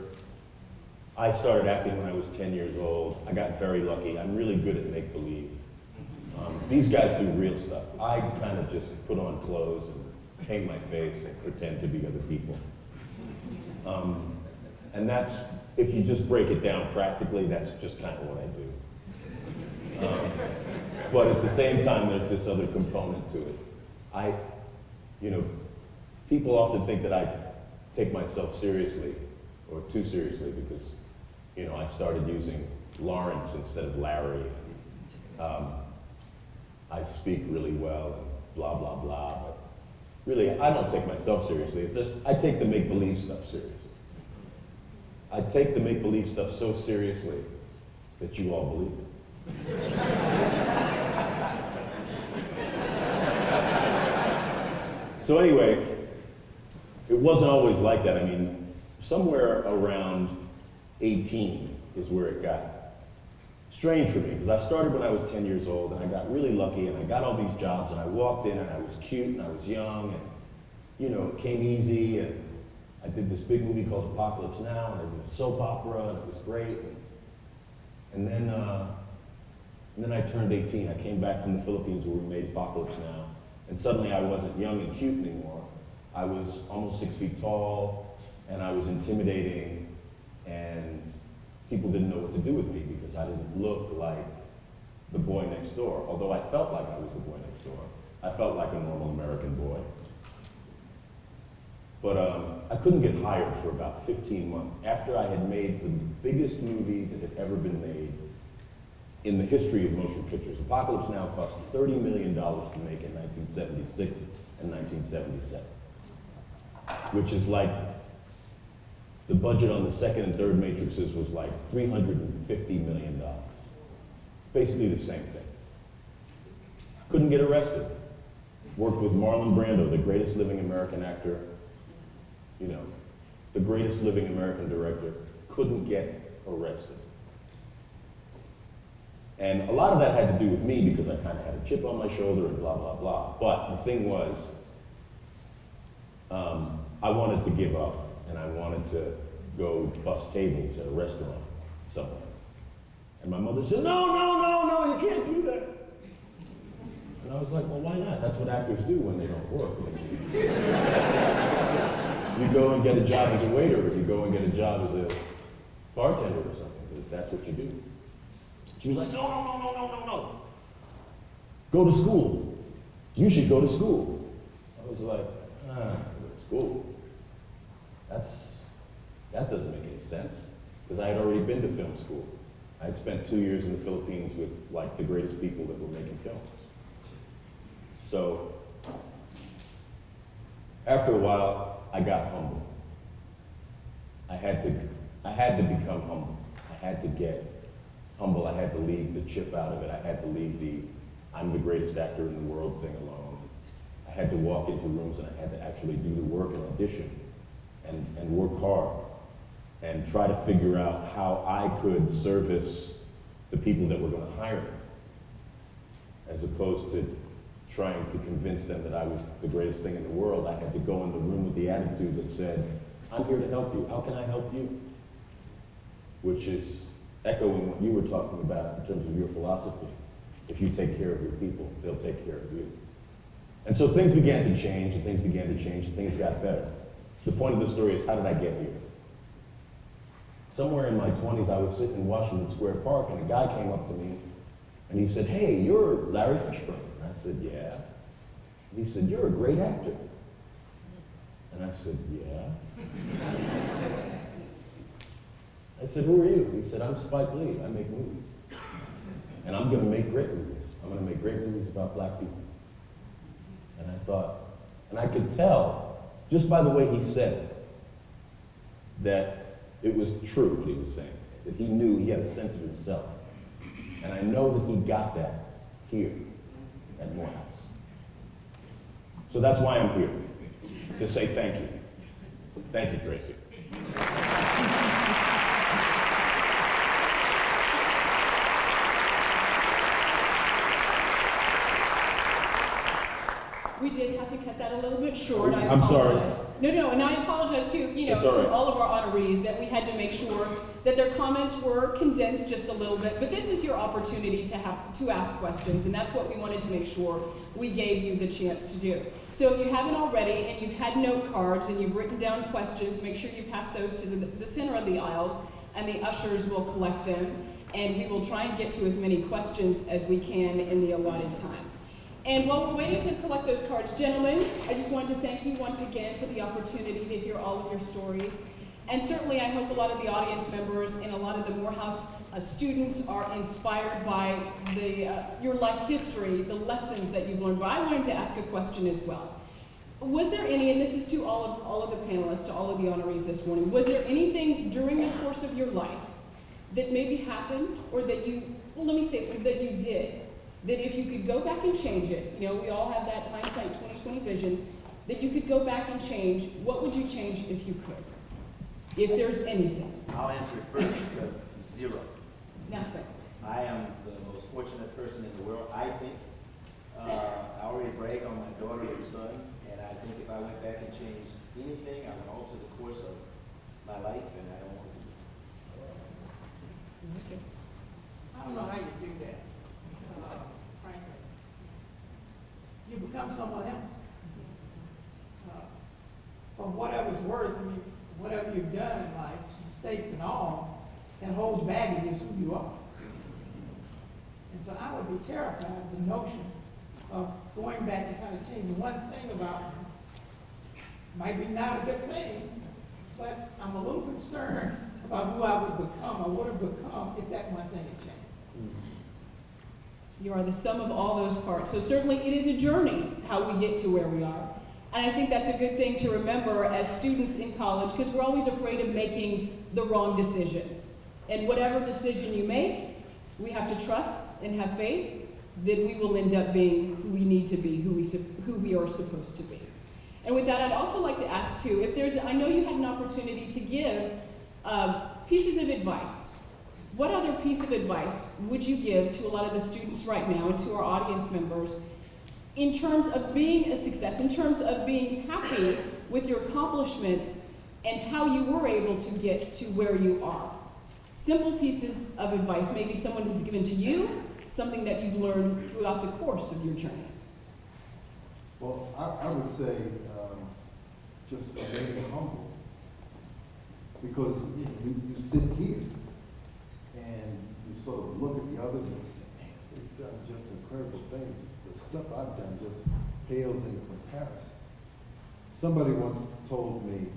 I started acting when I was 10 years old. I got very lucky. I'm really good at make-believe. These guys do real stuff. I kind of just put on clothes and paint my face and pretend to be other people. And that's, if you just break it down practically, that's just kind of what I do. But at the same time, there's this other component to it. People often think that I take myself seriously, or too seriously, because, I started using Lawrence instead of Larry. I speak really well, and blah, blah, blah, but really, I don't take myself seriously. It's just, I take the make-believe stuff seriously. I take the make-believe stuff so seriously that you all believe it. So anyway, it wasn't always like that. I mean, somewhere around 18 is where it got strange for me, because I started when I was 10 years old, and I got really lucky, and I got all these jobs, and I walked in, and I was cute, and I was young, and, it came easy, and I did this big movie called Apocalypse Now, and I did a soap opera, and it was great, and then I turned 18. I came back from the Philippines where we made Apocalypse Now, and suddenly I wasn't young and cute anymore. I was almost 6 feet tall, and I was intimidating, and people didn't know what to do with me because I didn't look like the boy next door, although I felt like I was the boy next door. I felt like a normal American boy. But I couldn't get hired for about 15 months after I had made the biggest movie that had ever been made in the history of motion pictures. Apocalypse Now cost $30 million to make in 1976 and 1977, which is like the budget on the second and third Matrixes was like $350 million. Basically the same thing. Couldn't get arrested. Worked with Marlon Brando, the greatest living American actor, the greatest living American director, couldn't get arrested. And a lot of that had to do with me because I kind of had a chip on my shoulder and blah, blah, blah. But the thing was, I wanted to give up, and I wanted to go bust tables at a restaurant somewhere. And my mother said, no, you can't do that. And I was like, well, why not? That's what actors do when they don't work. You go and get a job as a waiter, or you go and get a job as a bartender or something, because that's what you do. She was like, no. Go to school. You should go to school. I was like, go to school? That doesn't make because I had already been to film school. I had spent 2 years in the Philippines with like the greatest people that were making films. So after a while, I got humble. I had to become humble. I had to get humble. I had to leave the chip out of it. I had to leave the I'm the greatest actor in the world thing alone. I had to walk into rooms and I had to actually do the work and audition and work hard and try to figure out how I could service the people that were going to hire me, as opposed to trying to convince them that I was the greatest thing in the world. I had to go in the room with the attitude that said, I'm here to help you. How can I help you? Which is echoing what you were talking about in terms of your philosophy. If you take care of your people, they'll take care of you. And so things began to change, and things began to change, and things got better. The point of the story is, how did I get here? Somewhere in my 20s, I was sitting in Washington Square Park, and a guy came up to me, and he said, hey, you're Larry Fishburn. And I said, yeah. And he said, you're a great actor. And I said, yeah. I said, who are you? He said, I'm Spike Lee. I make movies. And I'm going to make great movies. I'm going to make great movies about black people. And I thought, and I could tell, just by the way he said it, that it was true what he was saying, that he knew he had a sense of himself. And I know that he got that here at Morehouse. So that's why I'm here, to say thank you. Thank you, Tracy. We did have to cut that a little bit short. I I'm sorry. apologize. No, and I apologize too, It's all right. to all of our honorees that we had to make sure that their comments were condensed just a little bit. But this is your opportunity to ask questions, and that's what we wanted to make sure we gave you the chance to do. So if you haven't already, and you've had note cards and you've written down questions, make sure you pass those to the center of the aisles, and the ushers will collect them, and we will try and get to as many questions as we can in the allotted time. And while we're waiting to collect those cards, gentlemen, I just wanted to thank you once again for the opportunity to hear all of your stories. And certainly I hope a lot of the audience members and a lot of the Morehouse students are inspired by your life history, the lessons that you've learned. But I wanted to ask a question as well. Was there any, and this is to all of the panelists, to all of the honorees this morning, was there anything during the course of your life that maybe happened, or that you, well, let me say, that you did, that if you could go back and change it, we all have that hindsight 20/20 vision, that you could go back and change, what would you change if you could? If there's anything. I'll answer it first because zero. Nothing. I am the most fortunate person in the world, I think. I already brag on my daughter and son, and I think if I went back and changed anything, I would alter the course of my life, and I don't want to do it. I don't know how you do that, frankly. You become someone else. From whatever's worth, whatever you've done in life, mistakes and all, that holds baggage is who you are. And so I would be terrified of the notion of going back and kind of changing one thing about me. Might be not a good thing, but I'm a little concerned about who I would become, or would have become, if that one thing had changed. You are the sum of all those parts. So certainly it is a journey how we get to where we are. And I think that's a good thing to remember as students in college, because we're always afraid of making the wrong decisions. And whatever decision you make, we have to trust and have faith that we will end up being who we need to be, who we are supposed to be. And with that, I'd also like to ask too, if there's, I know you had an opportunity to give pieces of advice. What other piece of advice would you give to a lot of the students right now and to our audience members in terms of being a success, in terms of being happy with your accomplishments and how you were able to get to where you are? Simple pieces of advice, maybe someone has given to you, something that you've learned throughout the course of your journey. Well, I would say just remain humble, because you sit here and you sort of look at the others and say, man, they've done just incredible things. The stuff I've done just pales in comparison. Somebody once told me,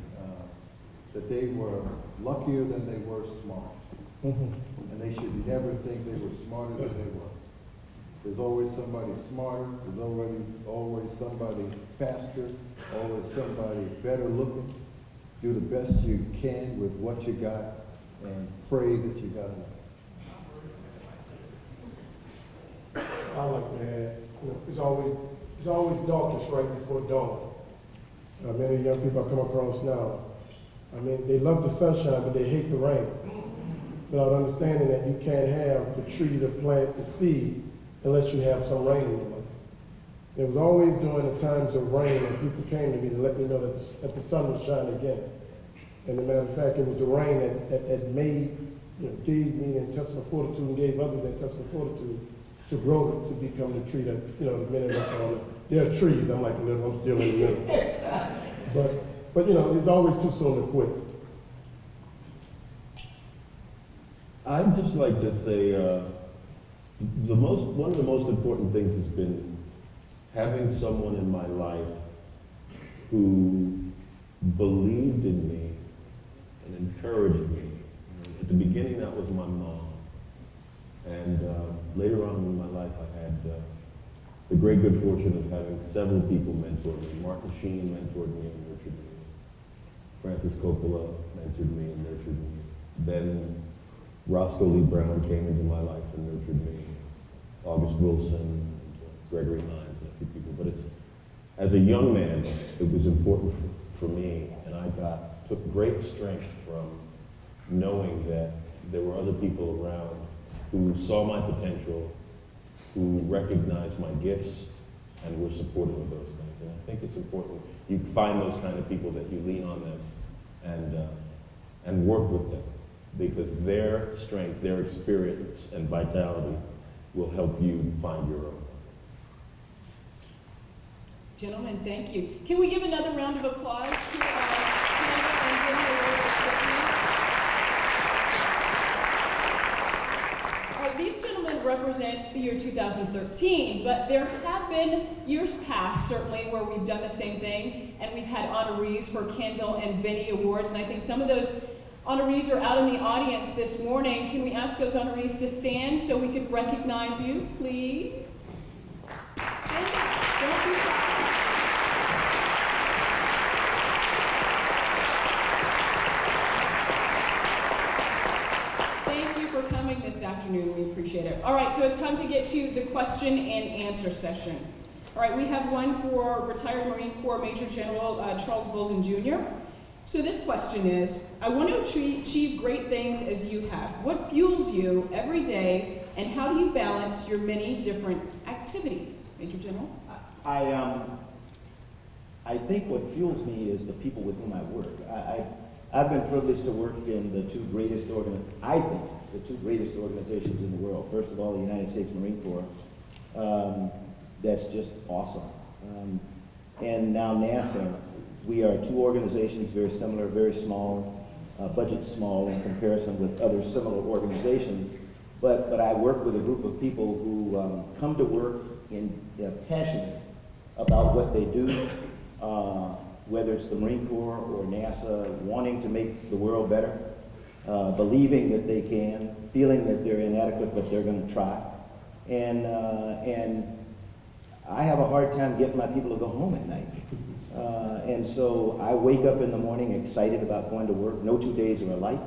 that they were luckier than they were smart. And they should never think they were smarter than they were. There's always somebody smarter, there's always somebody faster, always somebody better looking. Do the best you can with what you got and pray that you got enough. I like to add, it's always darkest right before dawn. Many young people I come across now, I mean, they love the sunshine, but they hate the rain. Without understanding that you can't have the tree, the plant, the seed, unless you have some rain in your life. It was always during the times of rain that people came to me to let me know that the sun would shine again. And as a matter of fact, it was the rain that made, gave me the intestinal fortitude and gave others the intestinal fortitude to grow to become the tree that, the men of us call it. They're trees, I'm like, I'm still in the middle. But it's always too soon to quit. I'd just like to say, one of the most important things has been having someone in my life who believed in me and encouraged me. At the beginning, that was my mom. And later on in my life, I had the great good fortune of having several people mentor me. Martin Sheen mentored me and nurtured me. Francis Coppola mentored me and nurtured me. Then Roscoe Lee Brown came into my life and nurtured me. August Wilson, and Gregory Hines, and a few people. But as a young man, it was important for me, and I took great strength from knowing that there were other people around who saw my potential, who recognized my gifts, and were supportive of those things. And I think it's important you find those kind of people that you lean on them and work with them, because their strength, their experience, and vitality will help you find your own. Gentlemen, thank you. Can we give another round of applause to our Candle and Benny Award recipients? All right, these gentlemen represent the year 2013, but there have been years past, certainly, where we've done the same thing, and we've had honorees for Kendall and Benny Awards, and I think some of those honorees are out in the audience this morning. Can we ask those honorees to stand so we could recognize you, please? Stand up. Don't be shy. Thank you for coming this afternoon. We appreciate it. All right, so it's time to get to the question and answer session. All right, we have one for retired Marine Corps Major General Charles Bolden Jr. So this question is, I want to achieve great things as you have. What fuels you every day, and how do you balance your many different activities? Major General? I think what fuels me is the people with whom I work. I've been privileged to work in the two greatest organizations in the world. First of all, the United States Marine Corps. That's just awesome. And now NASA. We are two organizations, very similar, very small, budget small in comparison with other similar organizations. But I work with a group of people who come to work and passionate about what they do, whether it's the Marine Corps or NASA, wanting to make the world better, believing that they can, feeling that they're inadequate, but they're going to try. And I have a hard time getting my people to go home at night. And so I wake up in the morning excited about going to work. No 2 days are alike.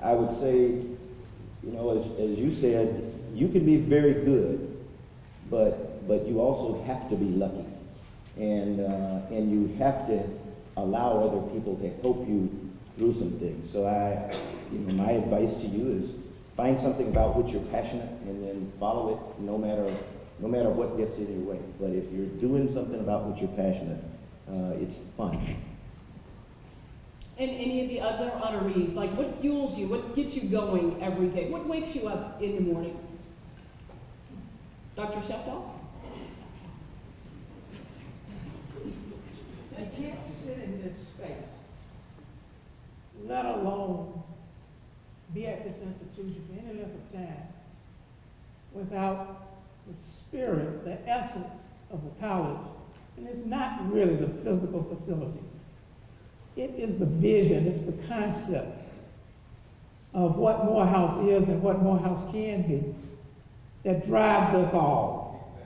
I would say, as you said, you can be very good, but you also have to be lucky. And you have to allow other people to help you through some things. So my advice to you is find something about which you're passionate and then follow it no matter what gets in your way. But if you're doing something about what you're passionate, it's fun. And any of the other honorees, like what fuels you, what gets you going every day? What wakes you up in the morning? Dr. Sheftall? You can't sit in this space, let alone be at this institution for any length of time, without the spirit, the essence of the college. And it's not really the physical facilities. It is the vision, it's the concept of what Morehouse is and what Morehouse can be that drives us all.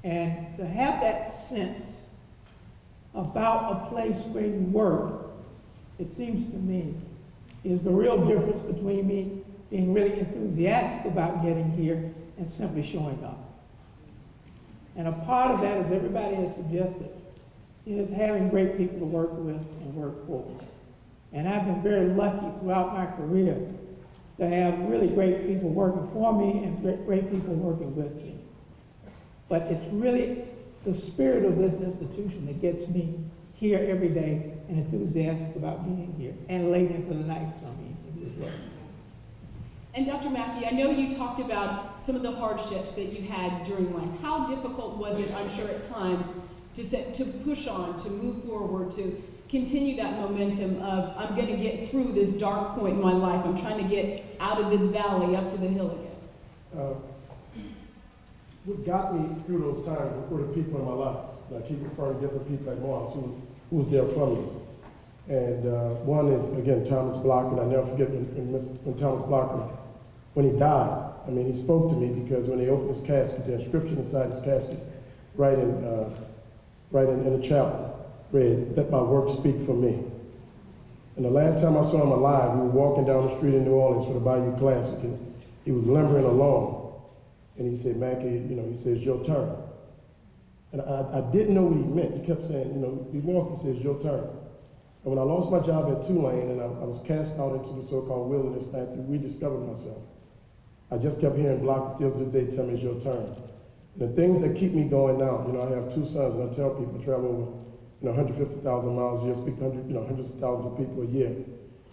And to have that sense about a place where you work, it seems to me, is the real difference between me being really enthusiastic about getting here and simply showing up. And a part of that, as everybody has suggested, is having great people to work with and work for. And I've been very lucky throughout my career to have really great people working for me and great people working with me. But it's really the spirit of this institution that gets me here every day and enthusiastic about being here, and late into the night for some evenings as well. And Dr. Mackey, I know you talked about some of the hardships that you had during life. How difficult was it, I'm sure at times, to push on, to move forward, to continue that momentum of, I'm going to get through this dark point in my life. I'm trying to get out of this valley up to the hill again. What got me through those times were the people in my life. I keep referring to different people like Morehouse who was there for me. And one is, again, Thomas Blocker. I never forget when Thomas Blocker, when he died, I mean, he spoke to me because when they opened his casket, the inscription inside his casket, right in the chapel, read, "Let my work speak for me." And the last time I saw him alive, we were walking down the street in New Orleans for the Bayou Classic, and he was limbering along. And he said, "Mackey, he says, your turn." And I didn't know what he meant. He kept saying, he walked, he says, your turn. And when I lost my job at Tulane and I was cast out into the so-called wilderness and I had to rediscover myself, I just kept hearing Blocker still to this day tell me it's your turn. And the things that keep me going now, I have two sons, and I tell people I travel over 150,000 miles a year, speak to hundreds of thousands of people a year.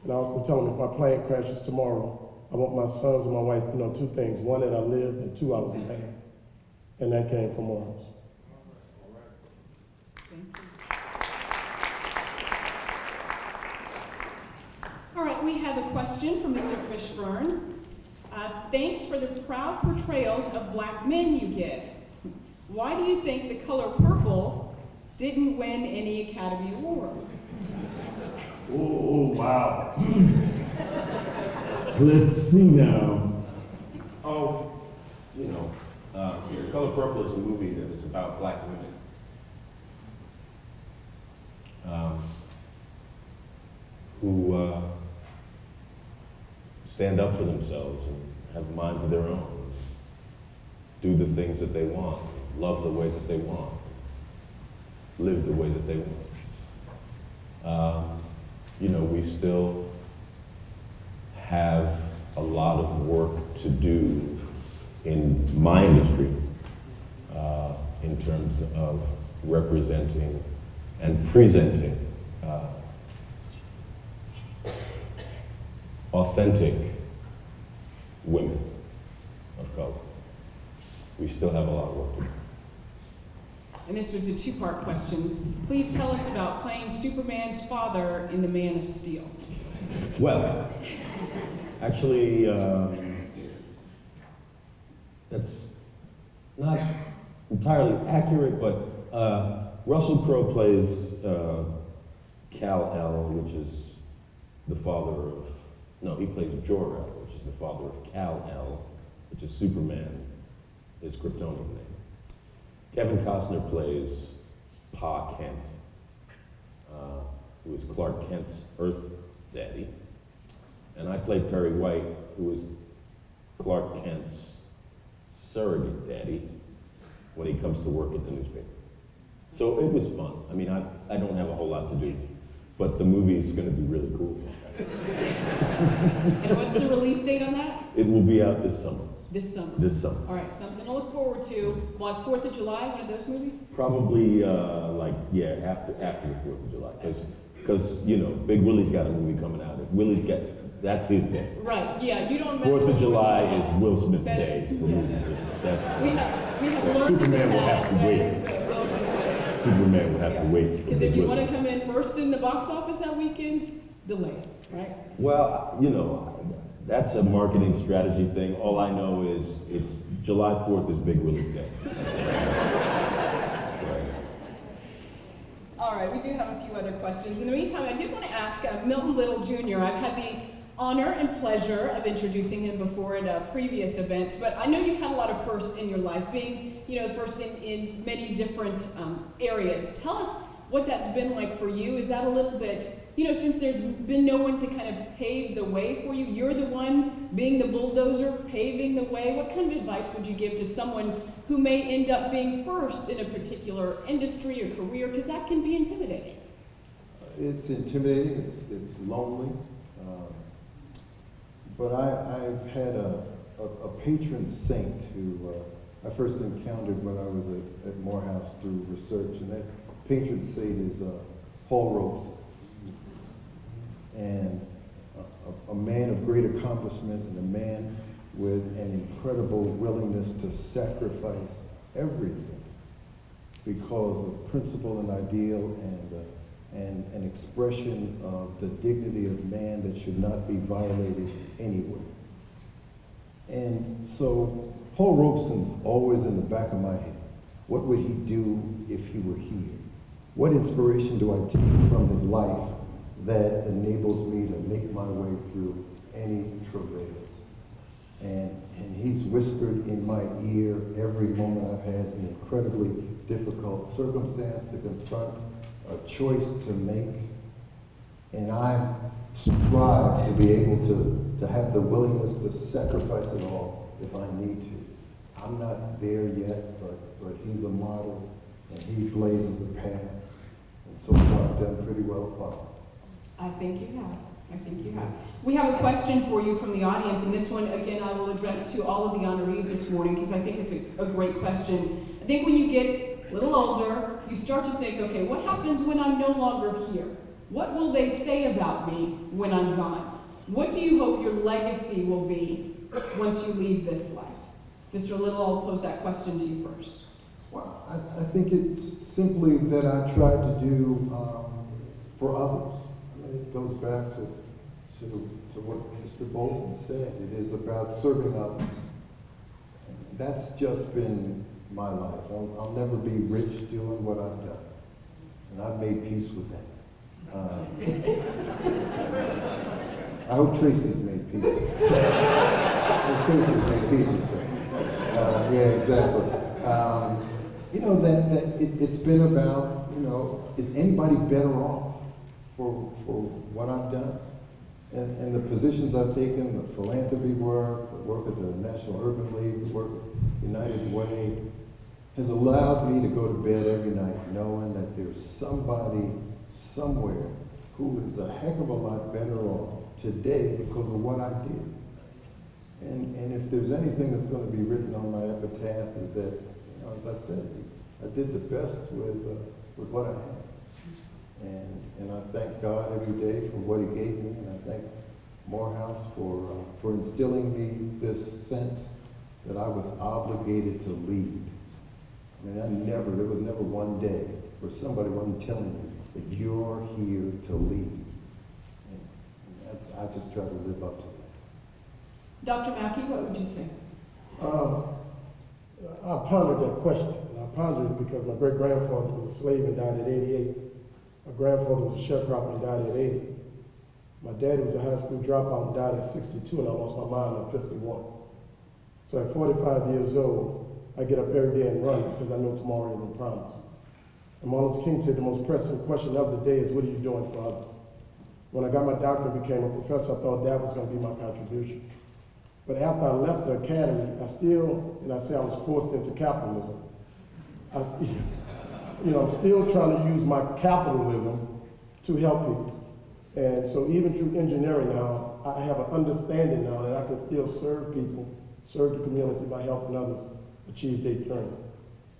And I was telling them if my plane crashes tomorrow, I want my sons and my wife to know two things. One, that I lived, and two, I was in bed. And that came from Morehouse. All right, we have a question from Mr. Fishburn. Thanks for the proud portrayals of black men you give. Why do you think the color purple didn't win any Academy Awards? Oh, wow. Let's see now. Color Purple is a movie that is about black women. Who stand up for themselves and have minds of their own, do the things that they want, love the way that they want, live the way that they want. We still have a lot of work to do in my industry in terms of representing and presenting authentic women of color. We still have a lot of work to do. And this was a two-part question. Please tell us about playing Superman's father in The Man of Steel. Well, actually, that's not entirely accurate, but Russell Crowe plays Kal-El, which is the father of, he plays Jor-El, which is the father of Kal-El, which is Superman, his Kryptonian name. Kevin Costner plays Pa Kent, who is Clark Kent's Earth daddy. And I played Perry White, who is Clark Kent's surrogate daddy when he comes to work at the newspaper. So it was fun. I mean, I don't have a whole lot to do, but the movie is going to be really cool. And what's the release date on that? It will be out this summer. This summer. This summer. All right, something to look forward to. Like 4th of July, one of those movies? Probably after the 4th of July, because Big Willie's got a movie coming out. If Willie's got, that's his day. Right. Yeah. You don't. 4th of July is Will Smith's day. We have learned Superman will have to wait. Superman will have to wait. Because if you want to come in first in the box office that weekend, delay it, right? Well, that's a marketing strategy thing. All I know is it's July 4th is Big Willie's day. All All right, we do have a few other questions. In the meantime, I did want to ask Milton Little Jr. I've had the honor and pleasure of introducing him before at a previous event, but I know you've had a lot of firsts in your life, being, first in many different areas. Tell us what that's been like for you. Is that a little bit, since there's been no one to kind of pave the way for you, you're the one being the bulldozer, paving the way. What kind of advice would you give to someone who may end up being first in a particular industry or career? Because that can be intimidating. It's intimidating, it's lonely, but I've had a patron saint who I first encountered when I was at Morehouse through research, and that patron saint is Paul Robeson, and a man of great accomplishment and a man with an incredible willingness to sacrifice everything because of principle and ideal and an expression of the dignity of man that should not be violated anywhere. And so Paul Robeson's always in the back of my head. What would he do if he were here? What inspiration do I take from his life that enables me to make my way through any travail? And he's whispered in my ear every moment I've had an incredibly difficult circumstance to confront, a choice to make, and I strive to be able to have the willingness to sacrifice it all if I need to. I'm not there yet, but he's a model, and he blazes the path, and so far I've done pretty well for him. I think you have. We have a question for you from the audience, and this one, again, I will address to all of the honorees this morning because I think it's a great question. I think when you get a little older, you start to think, okay, what happens when I'm no longer here? What will they say about me when I'm gone? What do you hope your legacy will be once you leave this life? Mr. Little, I'll pose that question to you first. Well, I think it's simply that I try to do for others. I mean, it goes back to what Mr. Bolden said. It is about serving others. And that's just been my life. I'll never be rich doing what I've done. And I've made peace with that. I hope Tracy's made peace. I hope Tracy's made peace. Yeah, exactly. It's been about, is anybody better off for what I've done? And the positions I've taken, the philanthropy work, the work at the National Urban League, the work at United Way, has allowed me to go to bed every night knowing that there's somebody somewhere who is a heck of a lot better off today because of what I did. And if there's anything that's going to be written on my epitaph is that, as I said, I did the best with what I had. And I thank God every day for what he gave me, and I thank Morehouse for instilling me this sense that I was obligated to lead. I mean, there was never one day where somebody wasn't telling me that you're here to lead. And I just try to live up to that. Dr. Mackey, what would you say? I pondered that question. And I pondered it because my great-grandfather was a slave and died at 88. My grandfather was a sharecropper and died at 80. My daddy was a high school dropout and died at 62, and I lost my mom at 51. So at 45 years old, I get up every day and run because I know tomorrow isn't promised. And Martin Luther King said the most pressing question of the day is, what are you doing for others? When I got my doctorate and became a professor, I thought that was going to be my contribution. But after I left the academy, I was forced into capitalism. I'm still trying to use my capitalism to help people. And so even through engineering now, I have an understanding now that I can still serve people, serve the community by helping others achieve their dream.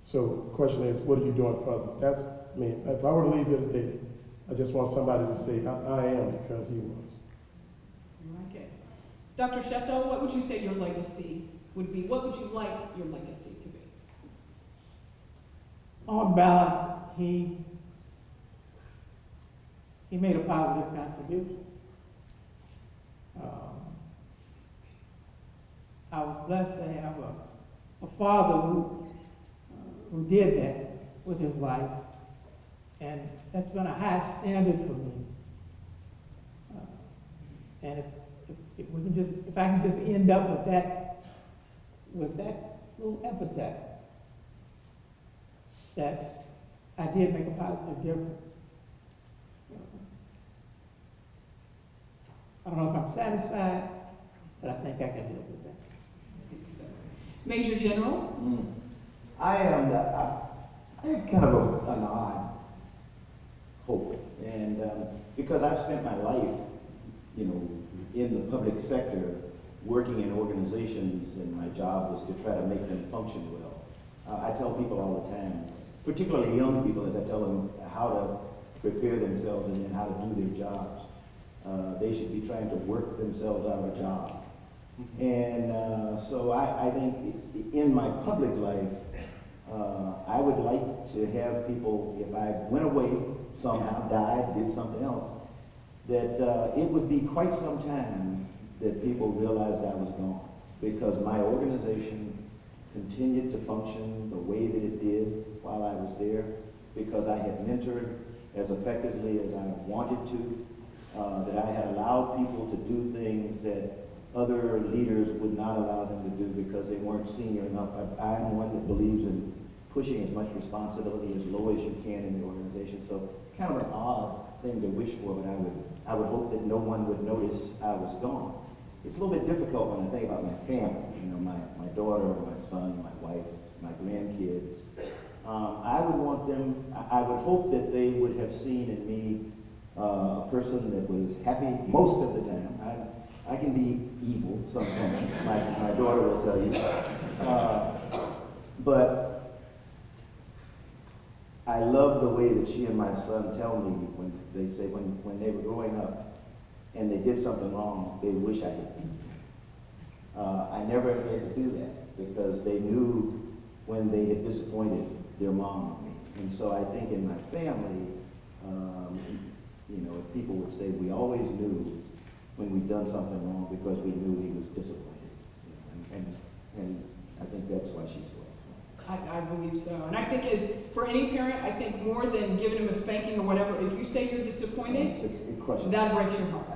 So the question is, what are you doing for others? If I were to leave here today, I just want somebody to say, I am because he was. I like it. Dr. Sheftall, what would you say your legacy would be? What would you like your legacy to be? On balance, he made a positive contribution. I was blessed to have a father who did that with his life, And that's been a high standard for me. And if we can just, if I can just end up with that little epithet, that I did make a positive difference. I don't know if I'm satisfied, but I think I can live with that. Major General? I am kind of an odd hope, and because I've spent my life, you know, in the public sector, working in organizations, and my job was to try to make them function well. I tell people all the time, particularly young people, as I tell them how to prepare themselves and then how to do their jobs. They should be trying to work themselves out of a job. And so I think in my public life, I would like to have people, if I went away, somehow died, did something else, that it would be quite some time that people realized I was gone, because my organization continued to function the way that it did while I was there, because I had mentored as effectively as I wanted to, that I had allowed people to do things that other leaders would not allow them to do because they weren't senior enough. I'm one that believes in pushing as much responsibility as low as you can in the organization. So kind of an odd thing to wish for, but I would hope that no one would notice I was gone. It's a little bit difficult when I think about my family, you know, my daughter, my son, my wife, my grandkids. I would hope that they would have seen in me a person that was happy most of the time. I can be evil sometimes, my daughter will tell you. But I love the way that she and my son tell me when they say when they were growing up and they did something wrong, they wish I had beat them. I never had to do that because they knew when they had disappointed their mom and me. And so I think in my family, you know, if people would say we always knew when we'd done something wrong because we knew he was disappointed. You know, and I think that's why she selects me. I believe so. And I think as for any parent, I think more than giving him a spanking or whatever, if you say you're disappointed, that breaks your heart.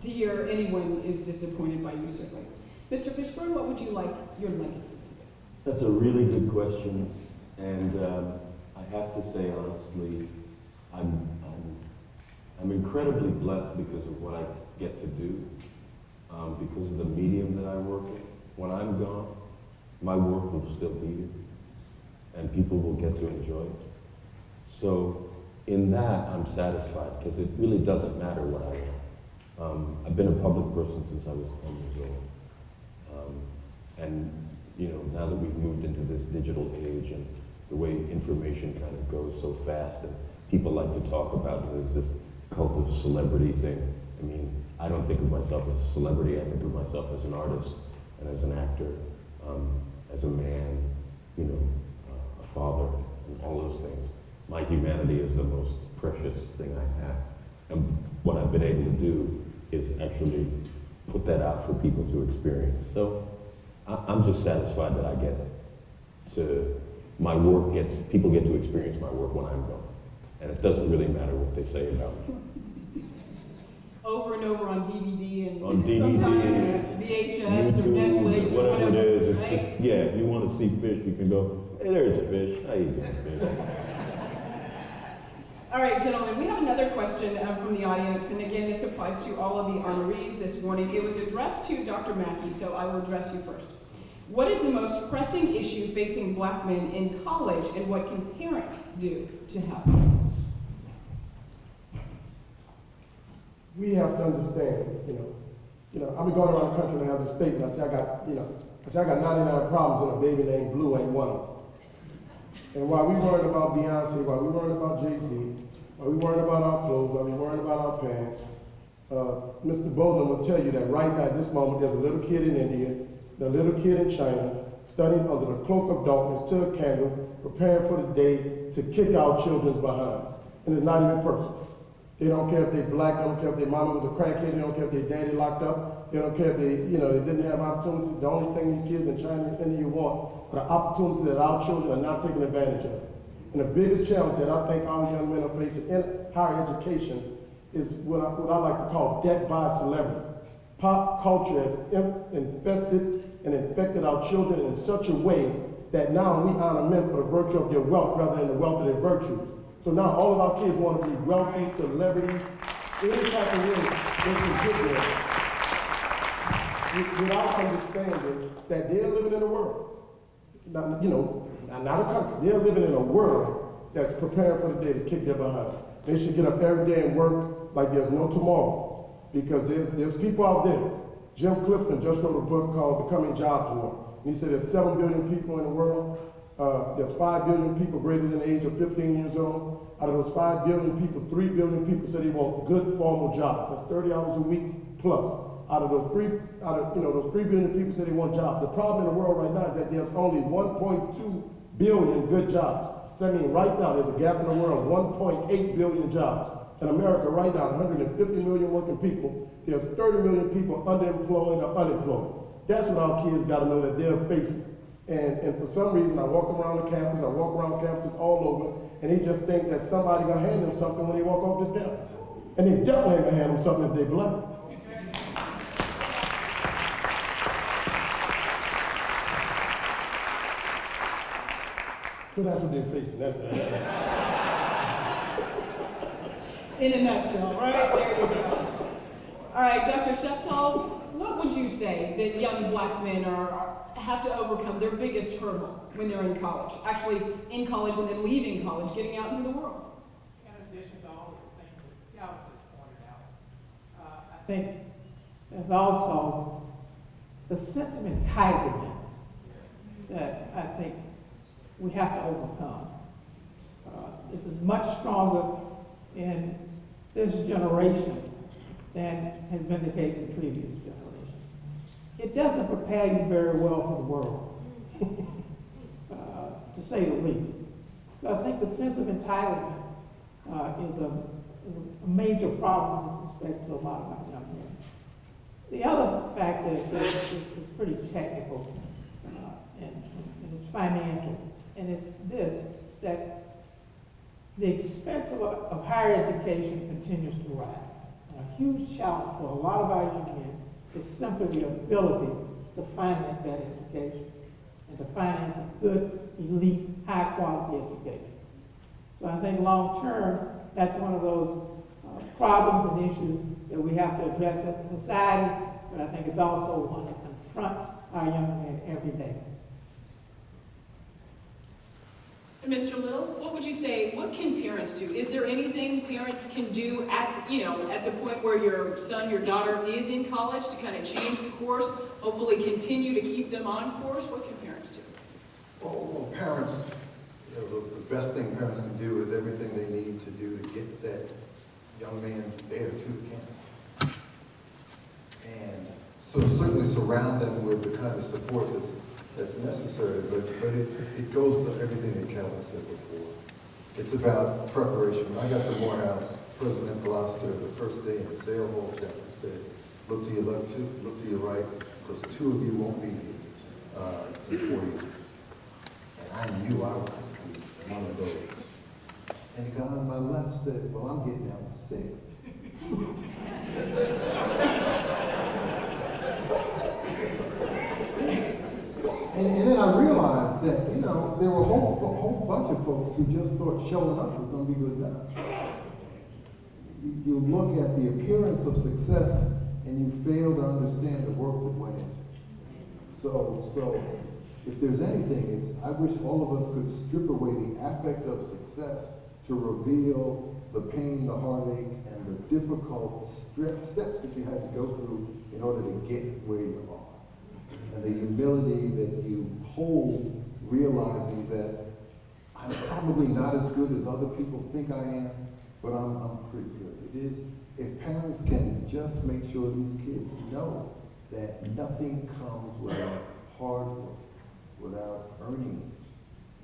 To hear anyone is disappointed by you, certainly. Mr. Fishburn, what would you like your legacy to be? That's a really good question, and I have to say honestly, I'm incredibly blessed because of what I get to do, because of the medium that I work in. When I'm gone, my work will still be here, and people will get to enjoy it. So in that, I'm satisfied, because it really doesn't matter what I am. I've been a public person since I was 10 years old. And you know, now that we've moved into this digital age and the way information kind of goes so fast, and people like to talk about there's this cult of celebrity thing. I mean, I don't think of myself as a celebrity. I think of myself as an artist and as an actor, as a man, you know, a father, and all those things. My humanity is the most precious thing I have. And what I've been able to do is actually put that out for people to experience. So I'm just satisfied that I get to, my work gets, people get to experience my work when I'm gone. And it doesn't really matter what they say about me. Over and over on DVD and On DVD, sometimes VHS or Netflix or whatever it is, it's right? just, yeah, if you want to see fish, you can go, hey, there's fish. How you doing, fish? All right, gentlemen, we have another question from the audience, and again, this applies to all of the honorees this morning. It was addressed to Dr. Mackey, so I will address you first. What is the most pressing issue facing black men in college, and what can parents do to help? We have to understand, you know, I've been going around the country and I have this state, and I say I got 99 problems, and a baby named Blue ain't one of them. And while we worrying about Beyonce, while we worrying about Jay-Z, while we worrying about our clothes, while we worrying about our pants, Mr. Bolden will tell you that right now at this moment there's a little kid in India, a little kid in China, studying under the cloak of darkness to a candle, preparing for the day to kick our children's behinds. And it's not even personal. They don't care if they're black, they don't care if their mama was a crackhead, they don't care if their daddy locked up, they don't care if they didn't have opportunities. The only thing these kids in China and India want are the opportunities that our children are not taking advantage of. And And the biggest challenge that I think our young men are facing in higher education is what I like to call debt by celebrity. Pop culture has infested and infected our children in such a way that now we honor men for the virtue of their wealth rather than the wealth of their virtues. So now all of our kids want to be wealthy celebrities, any type of way they can get there, without understanding that they're living in a world, not a country. They're living in a world that's preparing for the day to kick their behind. They should get up every day and work like there's no tomorrow, because there's people out there. Jim Clifton just wrote a book called Becoming Jobs War. And he said there's 7 billion people in the world. There's 5 billion people greater than the age of 15 years old. Out of those 5 billion people, 3 billion people say they want good formal jobs. That's 30 hours a week plus. Out of those 3 billion people say they want jobs. The problem in the world right now is that there's only 1.2 billion good jobs. So that means right now there's a gap in the world, 1.8 billion jobs. In America right now, 150 million working people, there's 30 million people underemployed or unemployed. That's what our kids got to know that they're facing. And for some reason, I walk around the campus, I walk around campuses all over, and they just think that somebody gonna hand them something when they walk off this campus. And they definitely ain't gonna hand them something if they black. So that's what they're facing. That's it. In a nutshell, right? There you go. All right, Dr. Sheftall, what would you say that young black men have to overcome their biggest hurdle when they're in college? Actually, in college and then leaving college, getting out into the world? In addition to all the things that Calvin just pointed out, I think there's also the sense of entitlement that I think we have to overcome. This is much stronger in this generation than has been the case in previous generations. It doesn't prepare you very well for the world, to say the least. So I think the sense of entitlement is a major problem with respect to a lot of our young men. The other factor is pretty technical, and it's financial, and it's this, that the expense of higher education continues to rise. A huge challenge for a lot of our young men is simply the ability to finance that education and to finance a good, elite, high-quality education. So I think long-term, that's one of those problems and issues that we have to address as a society, but I think it's also one that confronts our young men every day. Mr. Little, what would you say, what can parents do? Is there anything parents can do at the point where your son, your daughter is in college to kind of change the course, hopefully continue to keep them on course? What can parents do? Well, parents, the best thing parents can do is everything they need to do to get that young man there to the campus. And so certainly surround them with the kind of support that's necessary, but it goes to everything that Calvin said before. It's about preparation. When I got to Morehouse, President Gloucester, the first day in the sail hall chapter said, look to your left, look to your right, because 2 of you won't be here in 4 years. And I knew I was going to be one of those. And the guy on my left said, well, I'm getting out to 6. And then I realized that, there were a whole bunch of folks who just thought showing up was going to be good enough. You look at the appearance of success and you fail to understand the work that went into it. So if there's anything, I wish all of us could strip away the affect of success to reveal the pain, the heartache, and the difficult steps that you had to go through in order to get where you are. And the humility that you hold, realizing that I'm probably not as good as other people think I am, but I'm pretty good. It is, if parents can just make sure these kids know that nothing comes without hard work, without earning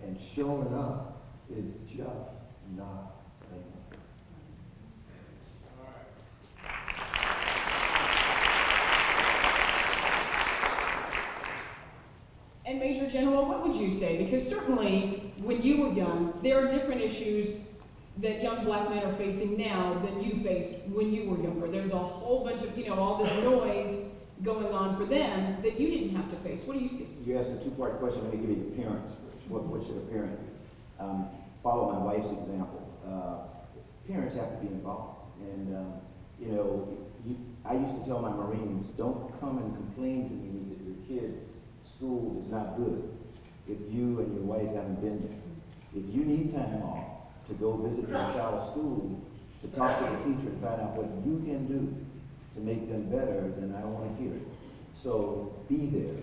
it, and showing up is just not enough. And Major General, what would you say? Because certainly, when you were young, there are different issues that young black men are facing now than you faced when you were younger. There's a whole bunch of, all this noise going on for them that you didn't have to face. What do you see? You asked a two-part question. Let me give you the parents first. What should a parent do? Follow my wife's example. Parents have to be involved. And, I used to tell my Marines, don't come and complain to me that your kid's school is not good if you and your wife haven't been there. If you need time off to go visit your child's school, to talk to the teacher and find out what you can do to make them better, then I don't want to hear it. So be there.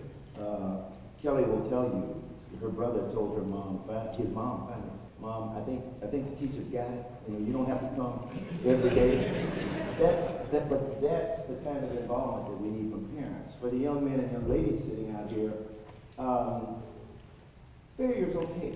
Kelly will tell you, her brother told her mom, his mom finally, Mom, I think the teacher's got it. You don't have to come every day. But that's the kind of involvement that we need from parents. For the young men and young ladies sitting out here, failure's okay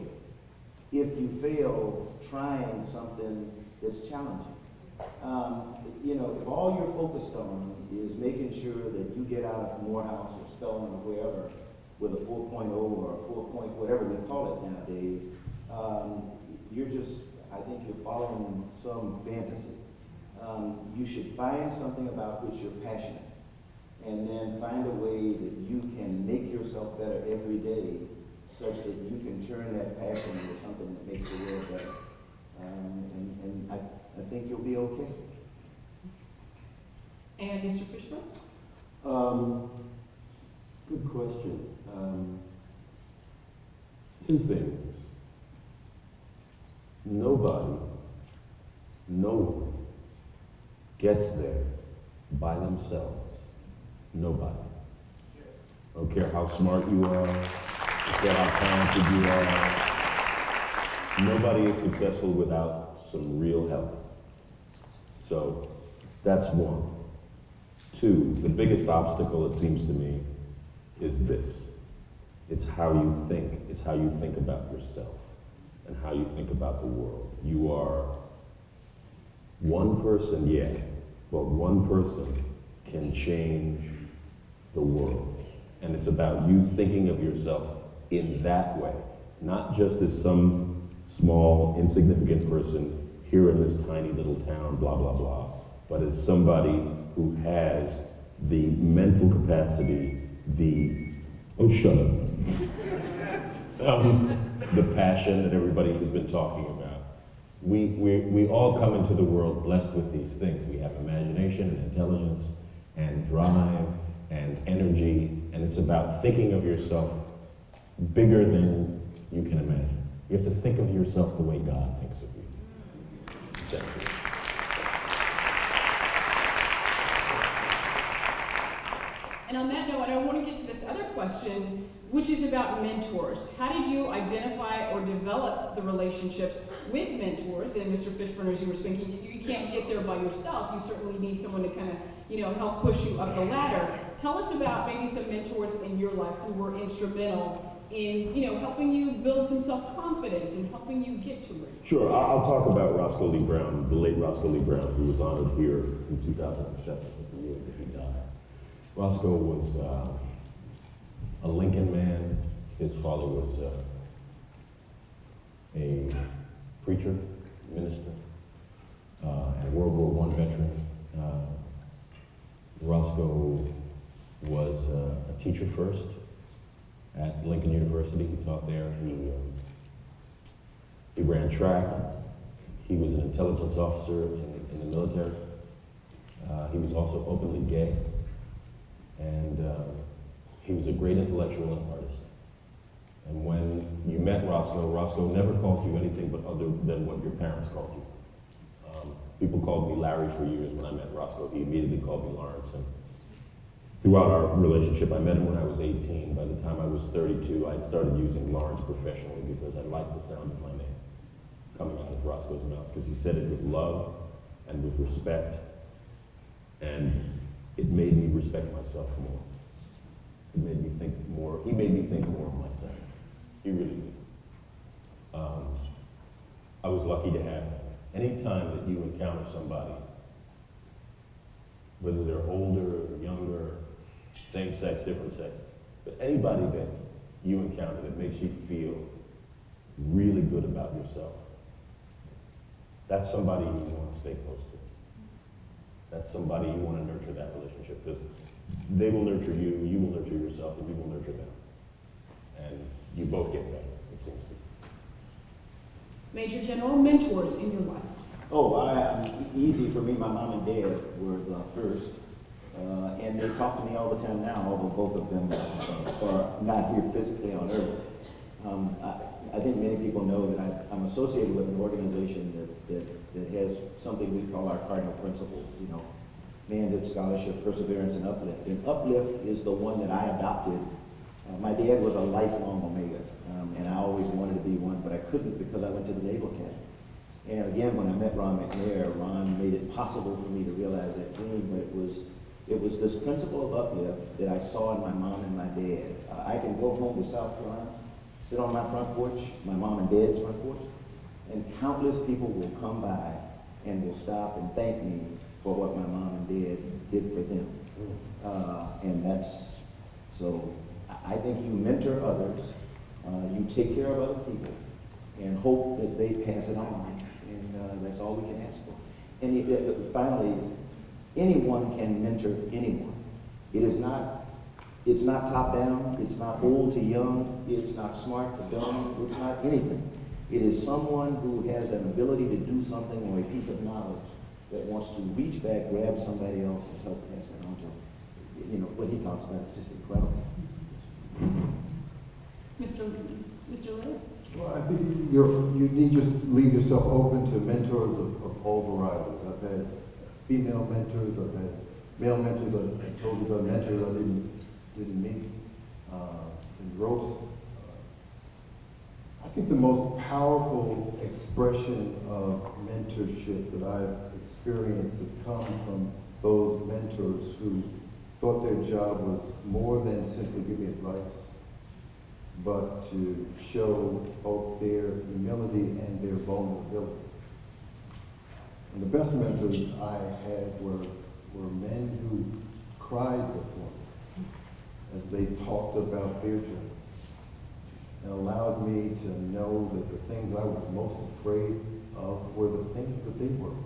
if you fail trying something that's challenging. If all you're focused on is making sure that you get out of Morehouse or Spelman or wherever with a 4.0 or a 4 point, whatever we call it nowadays, I think you're following some fantasy. You should find something about which you're passionate, and then find a way that you can make yourself better every day, such that you can turn that passion into something that makes the world better. And I think you'll be okay. And Mr. Fishburn? Good question. Two things. Nobody, no one gets there by themselves. Nobody. I don't care how smart you are, I don't care how talented you are. Nobody is successful without some real help. So that's one. Two, the biggest obstacle, it seems to me, is this. It's how you think. It's how you think about yourself and how you think about the world. You are one person, yeah, but one person can change the world. And it's about you thinking of yourself in that way, not just as some small, insignificant person here in this tiny little town, blah, blah, blah, but as somebody who has the mental capacity, the passion that everybody has been talking about. We all come into the world blessed with these things. We have imagination and intelligence and drive and energy, and it's about thinking of yourself bigger than you can imagine. You have to think of yourself the way God thinks of you. Essentially. And on that note, I want to get to this other question, which is about mentors. How did you identify or develop the relationships with mentors? And Mr. Fishburn, as you were speaking, you can't get there by yourself. You certainly need someone to kind of, help push you up the ladder. Tell us about maybe some mentors in your life who were instrumental in, helping you build some self-confidence and helping you get to it. Sure, I'll talk about Roscoe Lee Brown, the late Roscoe Lee Brown, who was honored here in 2007, the year that he died. Roscoe was a Lincoln man. His father was a preacher, minister, and World War I veteran. Roscoe was a teacher first at Lincoln University. He taught there. He ran track. He was an intelligence officer in the military. He was also openly gay. And he was a great intellectual and artist. And when you met Roscoe, Roscoe never called you anything but other than what your parents called you. People called me Larry for years. When I met Roscoe, he immediately called me Lawrence. And throughout our relationship, I met him when I was 18. By the time I was 32, I had started using Lawrence professionally because I liked the sound of my name coming out of Roscoe's mouth, because he said it with love and with respect. And it made me respect myself more. It made me think more. He made me think more of myself. He really did. I was lucky to have him. Any time that you encounter somebody, whether they're older or younger, same sex, different sex, but anybody that you encounter that makes you feel really good about yourself, that's somebody you want to stay close to. That's somebody you want to nurture that relationship, because they will nurture you, you will nurture yourself, and you will nurture them. And you both get better, it seems to be. Major General, mentors in your life. Easy for me, my mom and dad were the first. And they talk to me all the time now, although both of them are not here physically on earth. I think many people know that I'm associated with an organization that has something we call our cardinal principles, you know, manhood, scholarship, perseverance, and uplift. And uplift is the one that I adopted. My dad was a lifelong Omega, and I always wanted to be one, but I couldn't because I went to the Naval Academy. And again, when I met Ron McNair, Ron made it possible for me to realize that dream, but it was this principle of uplift that I saw in my mom and my dad. I can go home to South Carolina, sit on my front porch, my mom and dad's front porch, and countless people will come by and will stop and thank me for what my mom and dad did for them. So I think you mentor others, you take care of other people, and hope that they pass it on, and that's all we can ask for. And finally, anyone can mentor anyone. It's not top down, it's not old to young, it's not smart to dumb, it's not anything. It is someone who has an ability to do something or a piece of knowledge that wants to reach back, grab somebody else, and help pass it on to them. You know, what he talks about is just incredible. Mr. Little? Well, I think you need to leave yourself open to mentors of all varieties. I've had female mentors, I've had male mentors. I told you about mentors I didn't meet in ropes. I think the most powerful expression of mentorship that I've experienced has come from those mentors who thought their job was more than simply give me advice, but to show both their humility and their vulnerability. And the best mentors I had were men who cried before me as they talked about their journey, and allowed me to know that the things I was most afraid of were the things that they were.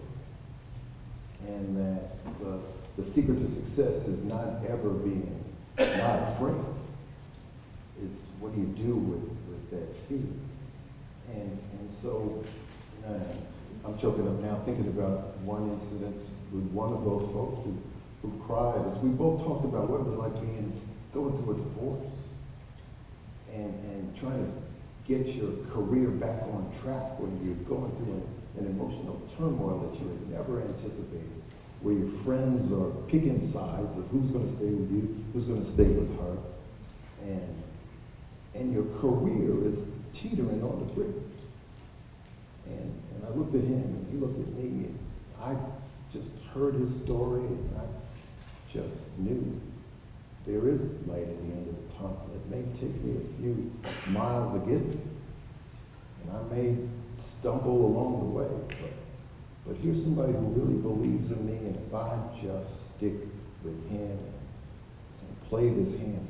And that the secret to success is not ever being not afraid. It's what do you do with that fear? And so I'm choking up now thinking about one incident with one of those folks who cried as we both talked about what it was like going through a divorce and trying to get your career back on track when you're going through an emotional turmoil that you had never anticipated, where your friends are picking sides of who's going to stay with you, who's going to stay with her, and your career is teetering on the brink. And I looked at him, and he looked at me, and I just heard his story, and I just knew there is light at the end of the tunnel. It may take me a few miles to get there, and I may stumble along the way, but here's somebody who really believes in me, and if I just stick with him and play this hand,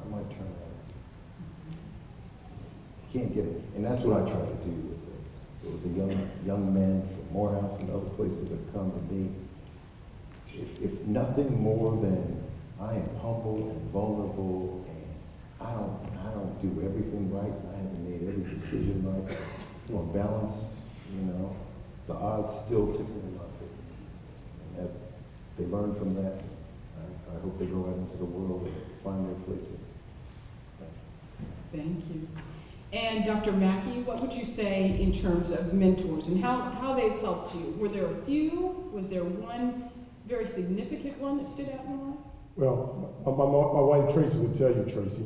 I might turn out. Can't get it, and that's what I try to do with the young men from Morehouse and other places that come to me. If nothing more than I am humble and vulnerable, and I don't do everything right. I haven't made every decision right. On balance, the odds still tickle in my favor. And they learn from that. I hope they go out into the world and find their place in it. Thank you. And Dr. Mackey, what would you say in terms of mentors and how they've helped you? Were there a few? Was there one very significant one that stood out in your life? Well, my wife Tracy would tell you, Tracy,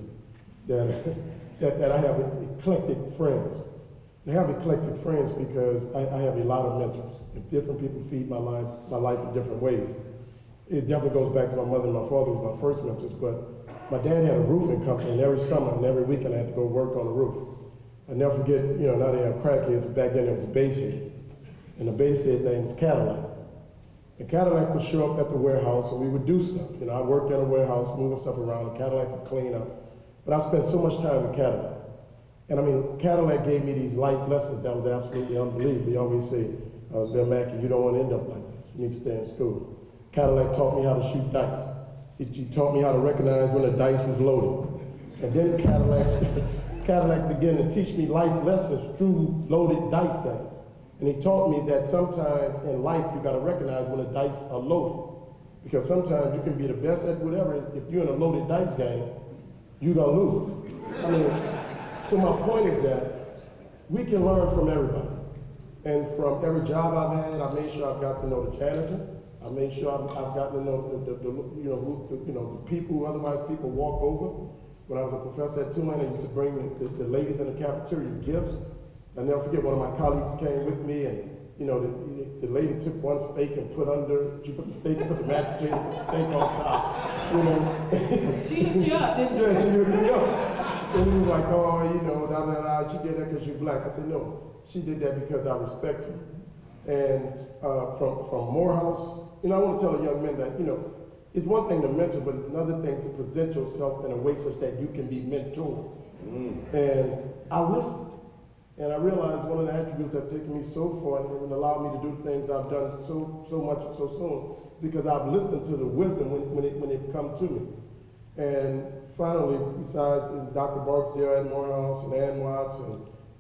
that I have eclectic friends. I have eclectic friends because I have a lot of mentors. And different people feed my life in different ways. It definitely goes back to my mother and my father, who was my first mentors, but my dad had a roofing company, and every summer and every weekend I had to go work on the roof. I never forget, now they have crackheads, but back then there was a base head. And the base head name was Cadillac. And Cadillac would show up at the warehouse and we would do stuff. I worked in a warehouse, moving stuff around, and Cadillac would clean up. But I spent so much time with Cadillac. And I mean, Cadillac gave me these life lessons that was absolutely unbelievable. He always say, Bill Mackey, you don't want to end up like this. You need to stay in school. Cadillac taught me how to shoot dice. He taught me how to recognize when a dice was loaded. And then Cadillac began to teach me life lessons through loaded dice games. And he taught me that sometimes in life you got to recognize when the dice are loaded. Because sometimes you can be the best at whatever. If you're in a loaded dice game, you're going to lose. I mean, so my point is that we can learn from everybody. And from every job I've had, I made sure I've got to know the janitor. I made sure I've gotten to know the people who otherwise people walk over. When I was a professor at Tulane, I used to bring the ladies in the cafeteria gifts. I'll never forget, one of my colleagues came with me, and the lady took one steak and she put the steak and put the mashed potato, put the steak on top. She hooked you up, didn't she? Yeah, she hooked me up. And he was like, oh, she did that because you're black. I said, no, she did that because I respect her. And from Morehouse, I want to tell a young man that, it's one thing to mentor, but it's another thing to present yourself in a way such that you can be mentored. And I listened. And I realized one of the attributes that have taken me so far and allowed me to do things I've done so much and so soon, because I've listened to the wisdom when it come to me. And finally, besides Dr. Barksdale at Morehouse and Ann Watts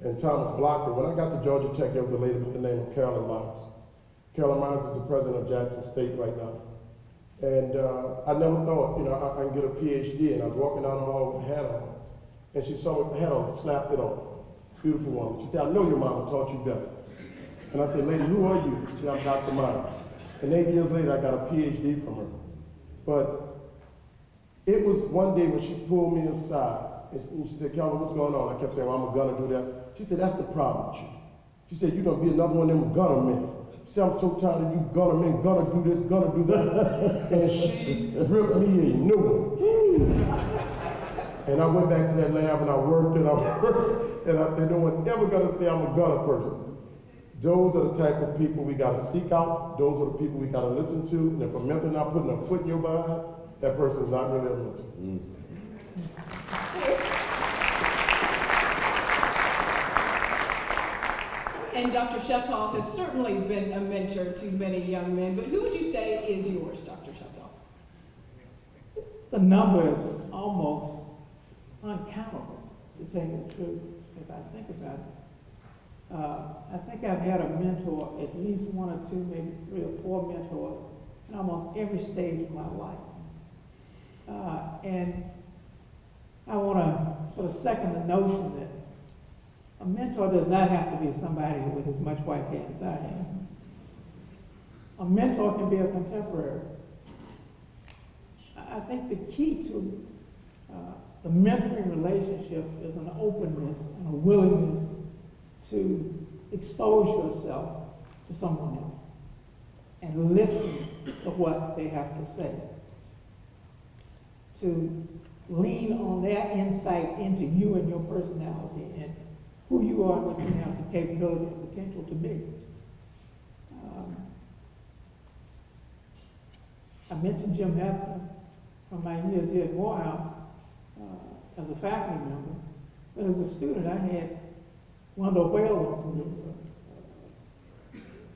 and Thomas Blocker, when I got to Georgia Tech, there was a lady by the name of Carolyn Myers. Carolyn Myers is the president of Jackson State right now. And I never thought, I can get a PhD. And I was walking down the hall with a hat on. And she saw me with the hat on, slapped it off. Beautiful woman. She said, I know your mama taught you better. And I said, lady, who are you? She said, I'm Dr. Myers. And 8 years later, I got a PhD from her. But it was one day when she pulled me aside. And she said, Calvin, what's going on? I kept saying, well, I'm gonna do that. She said, that's the problem with you. She said, you're gonna be another one of them gunner men. She said, I'm so tired of you gunner men, gonna do this, gonna do that. And she ripped me a new one. And I went back to that lab and I worked. And I said, no one ever gonna say I'm a gunner person. Those are the type of people we gotta seek out. Those are the people we gotta listen to. And if a mentor not putting a foot in your behind, that person is not really a mentor. And Dr. Sheftall has certainly been a mentor to many young men, but who would you say is yours, Dr. Sheftall? The number is almost uncountable, to tell you the truth, if I think about it. I think I've had a mentor, at least one or two, maybe 3 or 4 mentors in almost every stage of my life. And I want to sort of second the notion that a mentor does not have to be somebody with as much white hair as I have. A mentor can be a contemporary. I think the key to the mentoring relationship is an openness and a willingness to expose yourself to someone else and listen to what they have to say. To lean on their insight into you and your personality and who you are and what you have the capability and potential to be. I mentioned Jim Hefner from my years here at Morehouse as a faculty member, but as a student I had Wendell Whalen, who was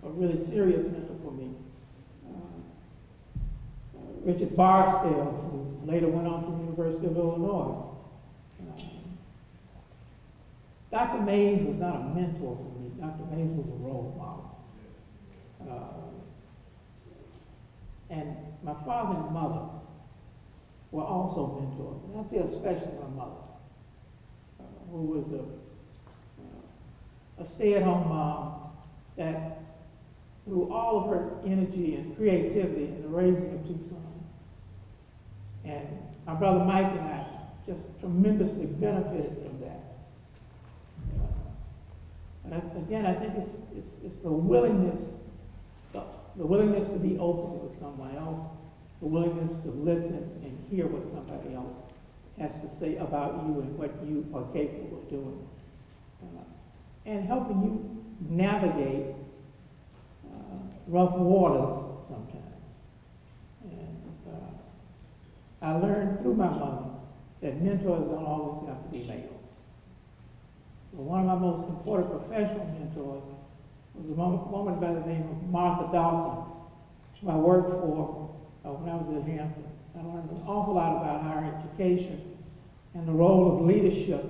a really serious mentor for me. Richard Barksdale, who later went on to the University of Illinois. Dr. Mays was not a mentor for me. Dr. Mays was a role model. And my father and mother were also mentors. And I'd say especially my mother, who was a stay-at-home mom that threw all of her energy and creativity in the raising of 2 sons. And my brother Mike and I just tremendously benefited from that. And I think it's the willingness, the willingness to be open with someone else, the willingness to listen and hear what somebody else has to say about you and what you are capable of doing, and helping you navigate rough waters sometimes. And I learned through my mother that mentors don't always have to be males. So one of my most important professional mentors was a woman by the name of Martha Dawson, who I worked for when I was at Hampton. I learned an awful lot about higher education and the role of leadership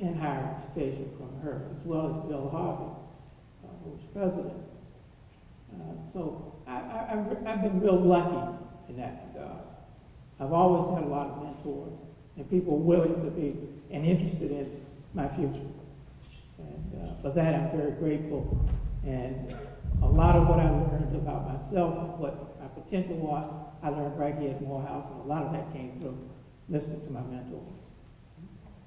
in higher education from her, as well as Bill Harvey, who was president. So I've been real lucky in that regard. I've always had a lot of mentors and people willing to be and interested in my future. And for that, I'm very grateful. And a lot of what I learned about myself and what my potential was, I learned right here at Morehouse, and a lot of that came through listening to my mentors.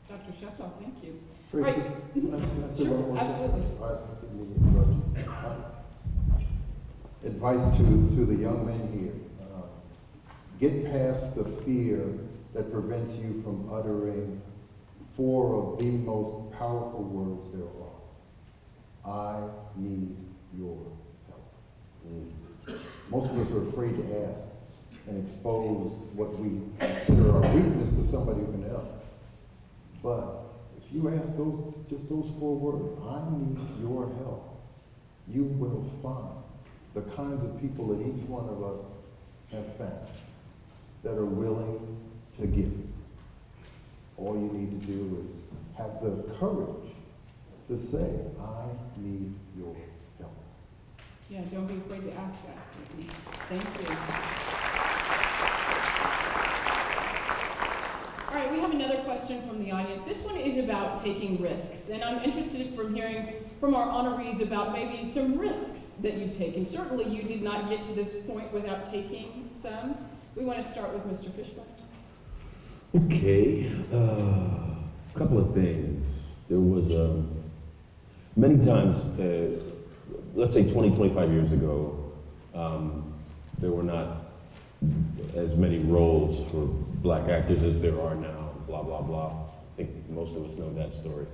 Dr. Sheftall, thank you. Tracy, Right. can I say Sure, one more thing? absolutely. I didn't mean to interrupt you. Advice to the young men here. Get past the fear that prevents you from uttering four of the most powerful words there are. I need your help. Most of us are afraid to ask and expose what we consider our weakness to somebody who can help. But if you ask just those four words, I need your help, you will find the kinds of people that each one of us have found that are willing to give. All you need to do is have the courage to say, I need your help. Yeah, don't be afraid to ask that, certainly. Thank you. All right, we have another question from the audience. This one is about taking risks, and I'm interested from hearing from our honorees about maybe some risks that you've taken. Certainly you did not get to this point without taking some. We want to start with Mr. Fishburn. Okay, a couple of things. There was many times, let's say 20, 25 years ago, there were not as many roles for black actors as there are now, blah, blah, blah. I think most of us know that story.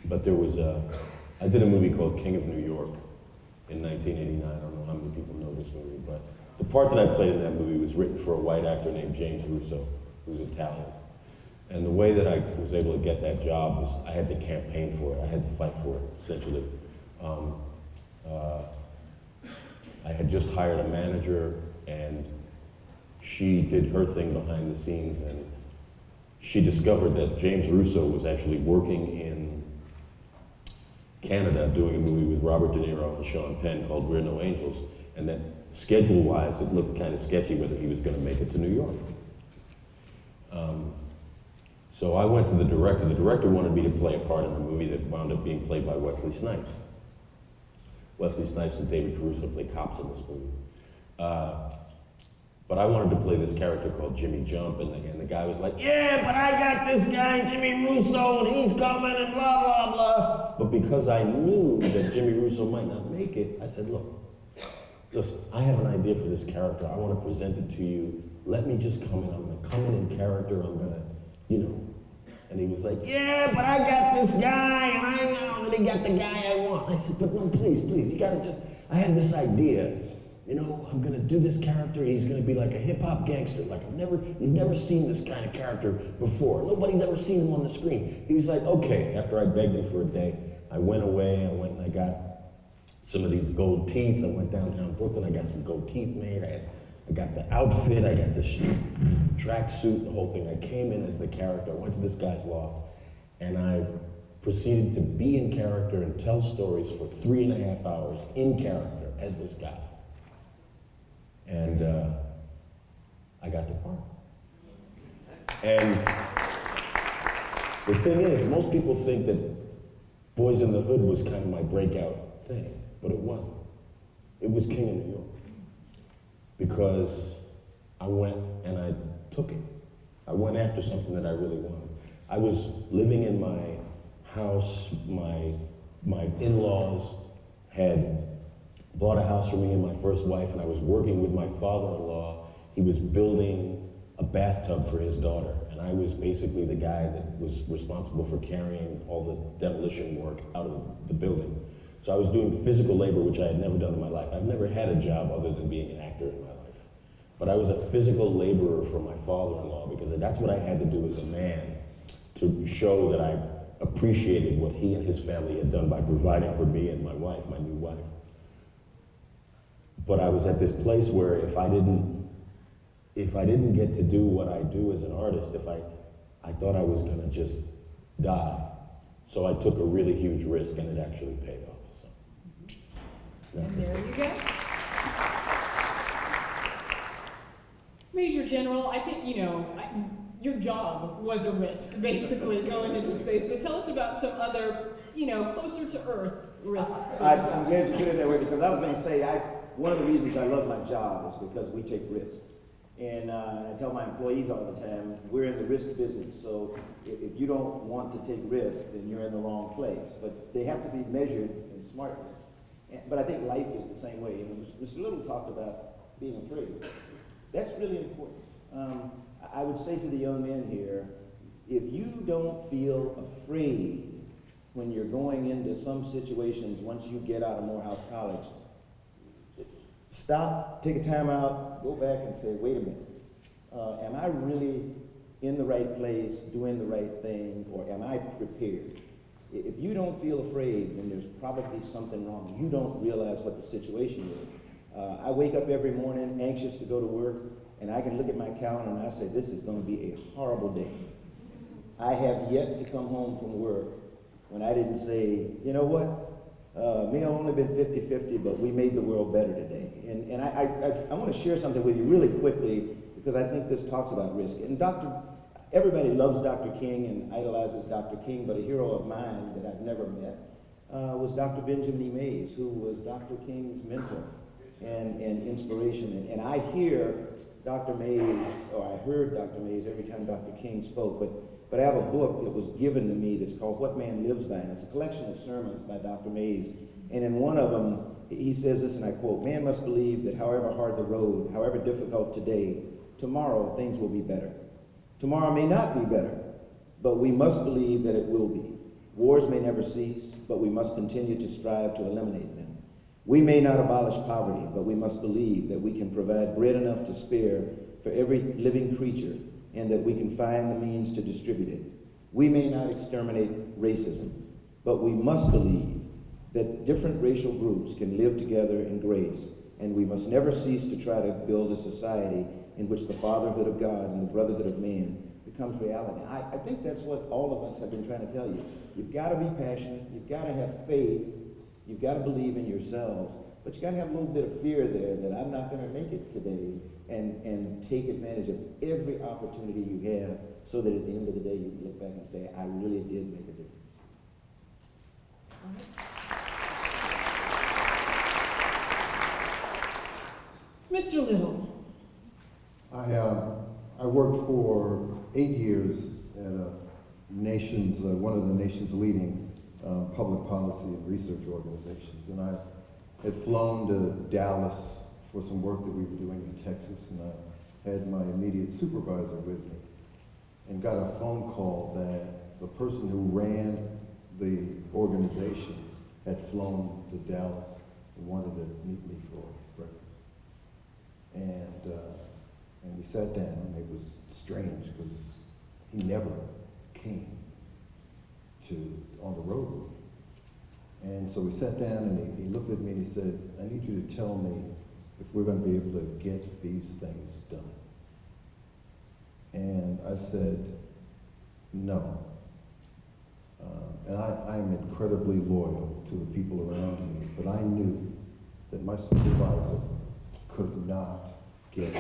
But there was I did a movie called King of New York in 1989. I don't know how many people know this movie, but the part that I played in that movie was written for a white actor named James Russo, who's Italian. And the way that I was able to get that job was I had to campaign for it. I had to fight for it, essentially. I had just hired a manager, and she did her thing behind the scenes, and she discovered that James Russo was actually working in Canada doing a movie with Robert De Niro and Sean Penn called We're No Angels, and that schedule-wise, it looked kind of sketchy whether he was going to make it to New York. So I went to the director. The director wanted me to play a part in the movie that wound up being played by Wesley Snipes. Wesley Snipes and David Caruso play cops in this movie. But I wanted to play this character called Jimmy Jump, and the guy was like, yeah, but I got this guy, Jimmy Russo, and he's coming, and blah, blah, blah. But because I knew that Jimmy Russo might not make it, I said, look, listen, I have an idea for this character. I want to present it to you. Let me just come in. I'm going to come in character. I'm going to, you know. And he was like, yeah, but I got this guy, and I know that he got the guy I want. I said, but no, please, you got to just, I had this idea. You know, I'm going to do this character. He's going to be like a hip-hop gangster. Like, you've never seen this kind of character before. Nobody's ever seen him on the screen. He was like, okay. After I begged him for a day, I went away. I went and I got some of these gold teeth. I went downtown Brooklyn. I got some gold teeth made. I got the outfit. I got the tracksuit, the whole thing. I came in as the character. I went to this guy's loft, and I proceeded to be in character and tell stories for 3.5 hours in character as this guy. And I got the part. And the thing is, most people think that Boys in the Hood was kind of my breakout thing, but it wasn't. It was King of New York. Because I went and I took it. I went after something that I really wanted. I was living in my house. My in-laws had bought a house for me and my first wife, and I was working with my father-in-law. He was building a bathtub for his daughter, and I was basically the guy that was responsible for carrying all the demolition work out of the building. So I was doing physical labor, which I had never done in my life. I've never had a job other than being an actor in my life. but I was a physical laborer for my father-in-law because that's what I had to do as a man to show that I appreciated what he and his family had done by providing for me and my wife, my new wife. But I was at this place where if I didn't get to do what I do as an artist, I thought I was gonna just die. So I took a really huge risk and it actually paid off. So. Yeah. And there you go. Major General, I think, your job was a risk, basically, going into space, but tell us about some other, closer to Earth risks. I'm glad you put it that way, because I was going to say, one of the reasons I love my job is because we take risks. And I tell my employees all the time, we're in the risk business, so if you don't want to take risks, then you're in the wrong place. But they have to be measured in smart risks. But I think life is the same way. Mr. Little talked about being afraid. That's really important. I would say to the young men here, if you don't feel afraid when you're going into some situations once you get out of Morehouse College, stop, take a time out, go back and say, wait a minute, am I really in the right place, doing the right thing, or am I prepared? If you don't feel afraid, then there's probably something wrong. You don't realize what the situation is. I wake up every morning anxious to go to work, and I can look at my calendar and I say, this is going to be a horrible day. I have yet to come home from work when I didn't say, you know what, may have only been 50-50, but we made the world better today. And I want to share something with you really quickly, because I think this talks about risk. And everybody loves Dr. King and idolizes Dr. King, but a hero of mine that I've never met was Dr. Benjamin E. Mays, who was Dr. King's mentor and inspiration. And I hear Dr. Mays, or I heard Dr. Mays every time Dr. King spoke, but I have a book that was given to me that's called What Man Lives By, and it's a collection of sermons by Dr. Mays. And in one of them, he says this, and I quote, "Man must believe that however hard the road, however difficult today, tomorrow things will be better. Tomorrow may not be better, but we must believe that it will be. Wars may never cease, but we must continue to strive to eliminate them. We may not abolish poverty, but we must believe that we can provide bread enough to spare for every living creature, and that we can find the means to distribute it. We may not exterminate racism, but we must believe that different racial groups can live together in grace, and we must never cease to try to build a society in which the fatherhood of God and the brotherhood of man becomes reality." I think that's what all of us have been trying to tell you. You've got to be passionate, you've got to have faith, you've got to believe in yourselves, but you got to have a little bit of fear there that I'm not going to make it today, and take advantage of every opportunity you have, so that at the end of the day you can look back and say, I really did make a difference. Mr. Little. I worked for 8 years at one of the nation's leading public policy and research organizations, and I had flown to Dallas for some work that we were doing in Texas, and I had my immediate supervisor with me, and got a phone call that the person who ran the organization had flown to Dallas and wanted to meet me for breakfast. And we sat down, and it was strange because he never came on the road with me. And so we sat down, and he looked at me and he said, "I need you to tell me if we're going to be able to get these things done." And I said, "No." And I'm incredibly loyal to the people around me, but I knew that my supervisor could not get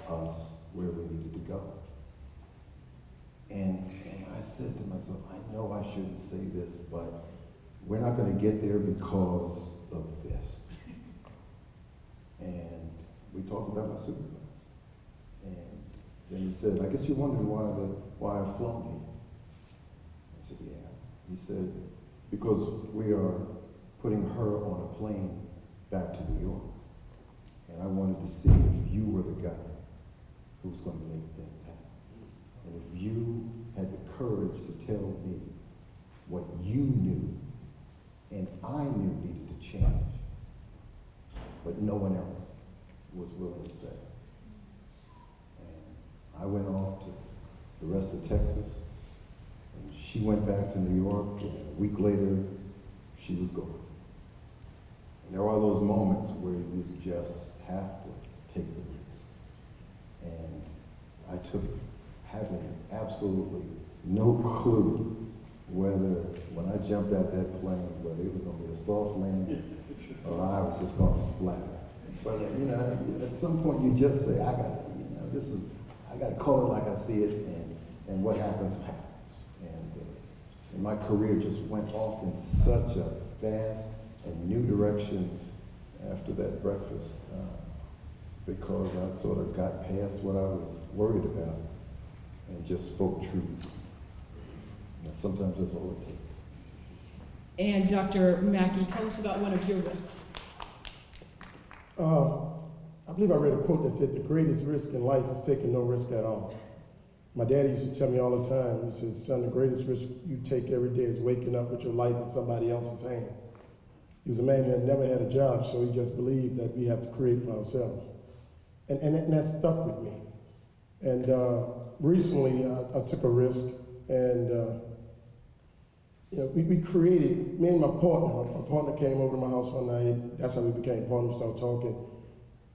us where we needed to go. And I said to myself, I know I shouldn't say this, but we're not going to get there because of this. And we talked about my supervisor. And then he said, "I guess you're wondering why I've flown here." I said, "Yeah." He said, "Because we are putting her on a plane back to New York. And I wanted to see if you were the guy who was going to make things happen. And if you had the courage to tell me what you knew and I knew needed to change, but no one else was willing to say." I went off to the rest of Texas, and she went back to New York, and a week later, she was gone. And there are those moments where you just have to take the risk. And I took it, having absolutely no clue whether, when I jumped out that plane, whether it was going to be a soft landing or I was just going to splatter. But, you know, at some point you just say, I got to call it like I see it, and what happens, happens. And my career just went off in such a fast and new direction after that breakfast, because I sort of got past what I was worried about and just spoke truth. And sometimes that's all it takes. And Dr. Mackey, tell us about one of your risks. I believe I read a quote that said, the greatest risk in life is taking no risk at all. My daddy used to tell me all the time, he says, son, the greatest risk you take every day is waking up with your life in somebody else's hand. He was a man who had never had a job, so he just believed that we have to create for ourselves. And that stuck with me. And recently, I took a risk, and you know, we created, me and my partner came over to my house one night. That's how we became partners, started talking.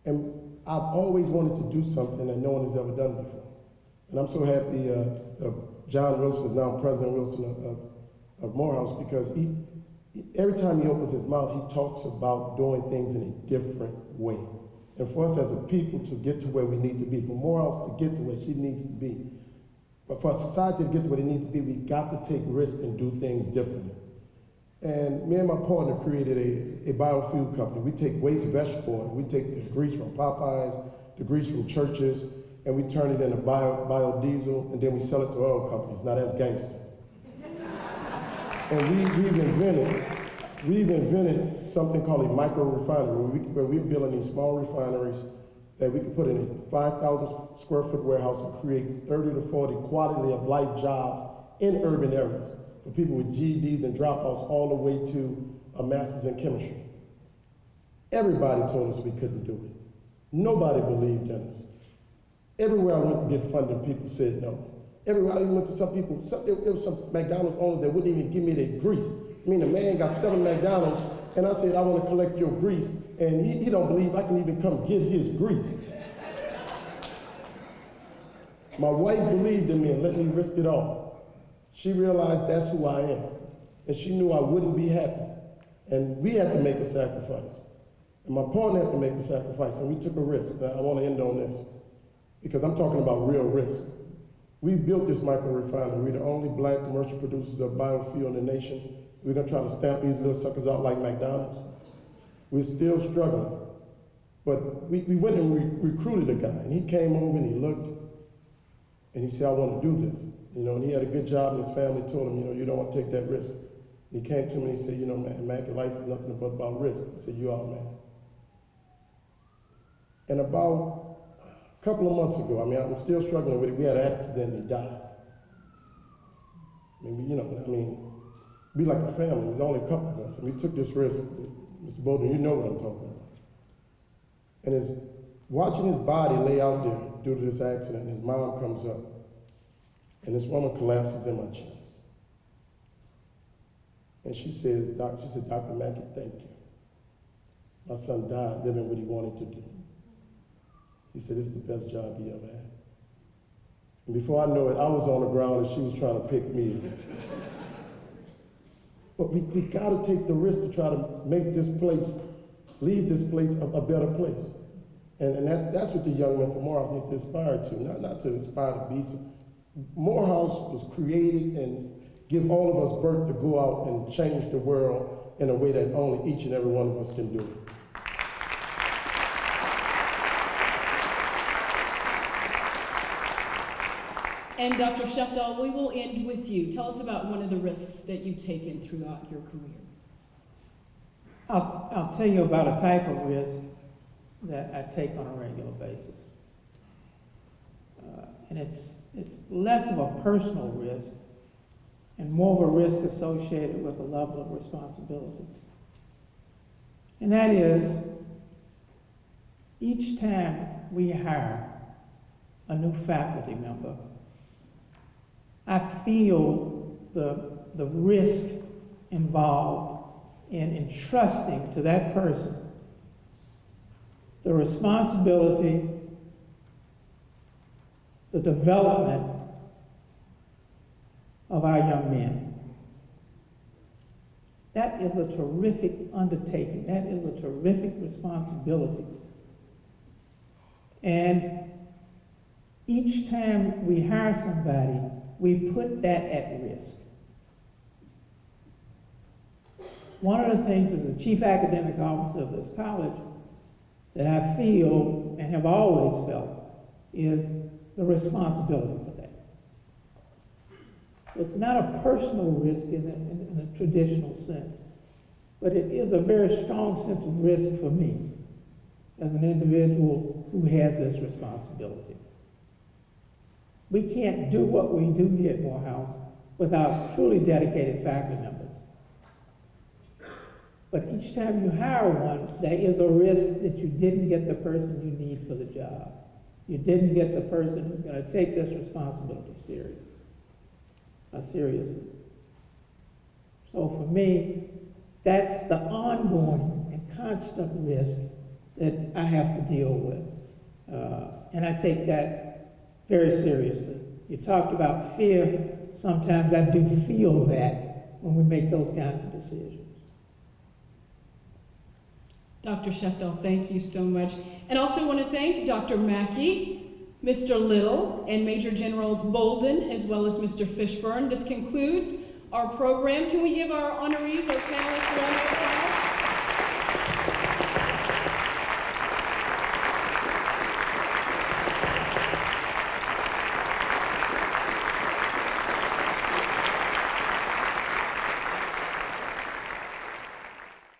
And I've always wanted to do something that no one has ever done before. And I'm so happy John Wilson is now President Wilson of Morehouse, because every time he opens his mouth, he talks about doing things in a different way. And for us as a people to get to where we need to be, for Morehouse to get to where she needs to be, but for society to get to where they need to be, we got to take risks and do things differently. And me and my partner created a biofuel company. We take waste vegetable oil, we take the grease from Popeyes, the grease from churches, and we turn it into biodiesel, and then we sell it to oil companies. Now that's gangster. And we've invented something called a micro refinery, where we're building these small refineries that we can put in a 5,000 square foot warehouse and create 30 to 40 quality of life jobs in urban areas for people with GEDs and dropouts all the way to a master's in chemistry. Everybody told us we couldn't do it. Nobody believed in us. Everywhere I went to get funding, people said no. Everywhere I even went to some people, there was some McDonald's owners that wouldn't even give me their grease. I mean, a man got 7 McDonald's, and I said, I want to collect your grease, and he don't believe I can even come get his grease. My wife believed in me and let me risk it all. She realized that's who I am, and she knew I wouldn't be happy. And we had to make a sacrifice. And my partner had to make a sacrifice, and we took a risk. Now, I want to end on this, because I'm talking about real risk. We built this micro refinery. We're the only black commercial producers of biofuel in the nation. We're gonna try to stamp these little suckers out like McDonald's. We're still struggling. But we went and recruited a guy, and he came over and he looked, and he said, I want to do this. You know, and he had a good job, and his family told him, you know, you don't want to take that risk. And he came to me and he said, you know, man, Mackey, life is nothing but about risk. I said, you are, man. And about a couple of months ago, I mean, I'm still struggling with it. We had an accident and he died. I mean, you know, be like a family. There's only a couple of us. And we took this risk. Mr. Bolden, you know what I'm talking about. And it's watching his body lay out there due to this accident, his mom comes up, and this woman collapses in my chest. And she said, Dr. Mackey, thank you. My son died living what he wanted to do. He said, this is the best job he ever had. And before I know it, I was on the ground and she was trying to pick me. But we gotta take the risk to try to make this place, leave this place a better place. And that's what the young men from Morehouse need to aspire to, not to aspire to be. Morehouse was created and give all of us birth to go out and change the world in a way that only each and every one of us can do. And Dr. Sheftall, we will end with you. Tell us about one of the risks that you've taken throughout your career. I'll tell you about a type of risk that I take on a regular basis. And it's less of a personal risk and more of a risk associated with a level of responsibility. And that is, each time we hire a new faculty member, I feel the risk involved in entrusting to that person the responsibility, the development of our young men. That is a terrific undertaking. That is a terrific responsibility. And each time we hire somebody, we put that at risk. One of the things as the chief academic officer of this college that I feel and have always felt is the responsibility for that. It's not a personal risk in a traditional sense, but it is a very strong sense of risk for me as an individual who has this responsibility. We can't do what we do here at Morehouse without truly dedicated faculty members. But each time you hire one, there is a risk that you didn't get the person you need for the job. You didn't get the person who's going to take this responsibility seriously. So for me, that's the ongoing and constant risk that I have to deal with. And I take that very seriously. You talked about fear. Sometimes I do feel that when we make those kinds of decisions. Dr. Sheftall, thank you so much. And also want to thank Dr. Mackey, Mr. Little, and Major General Bolden, as well as Mr. Fishburn. This concludes our program. Can we give our honorees, our panelists, a round of applause?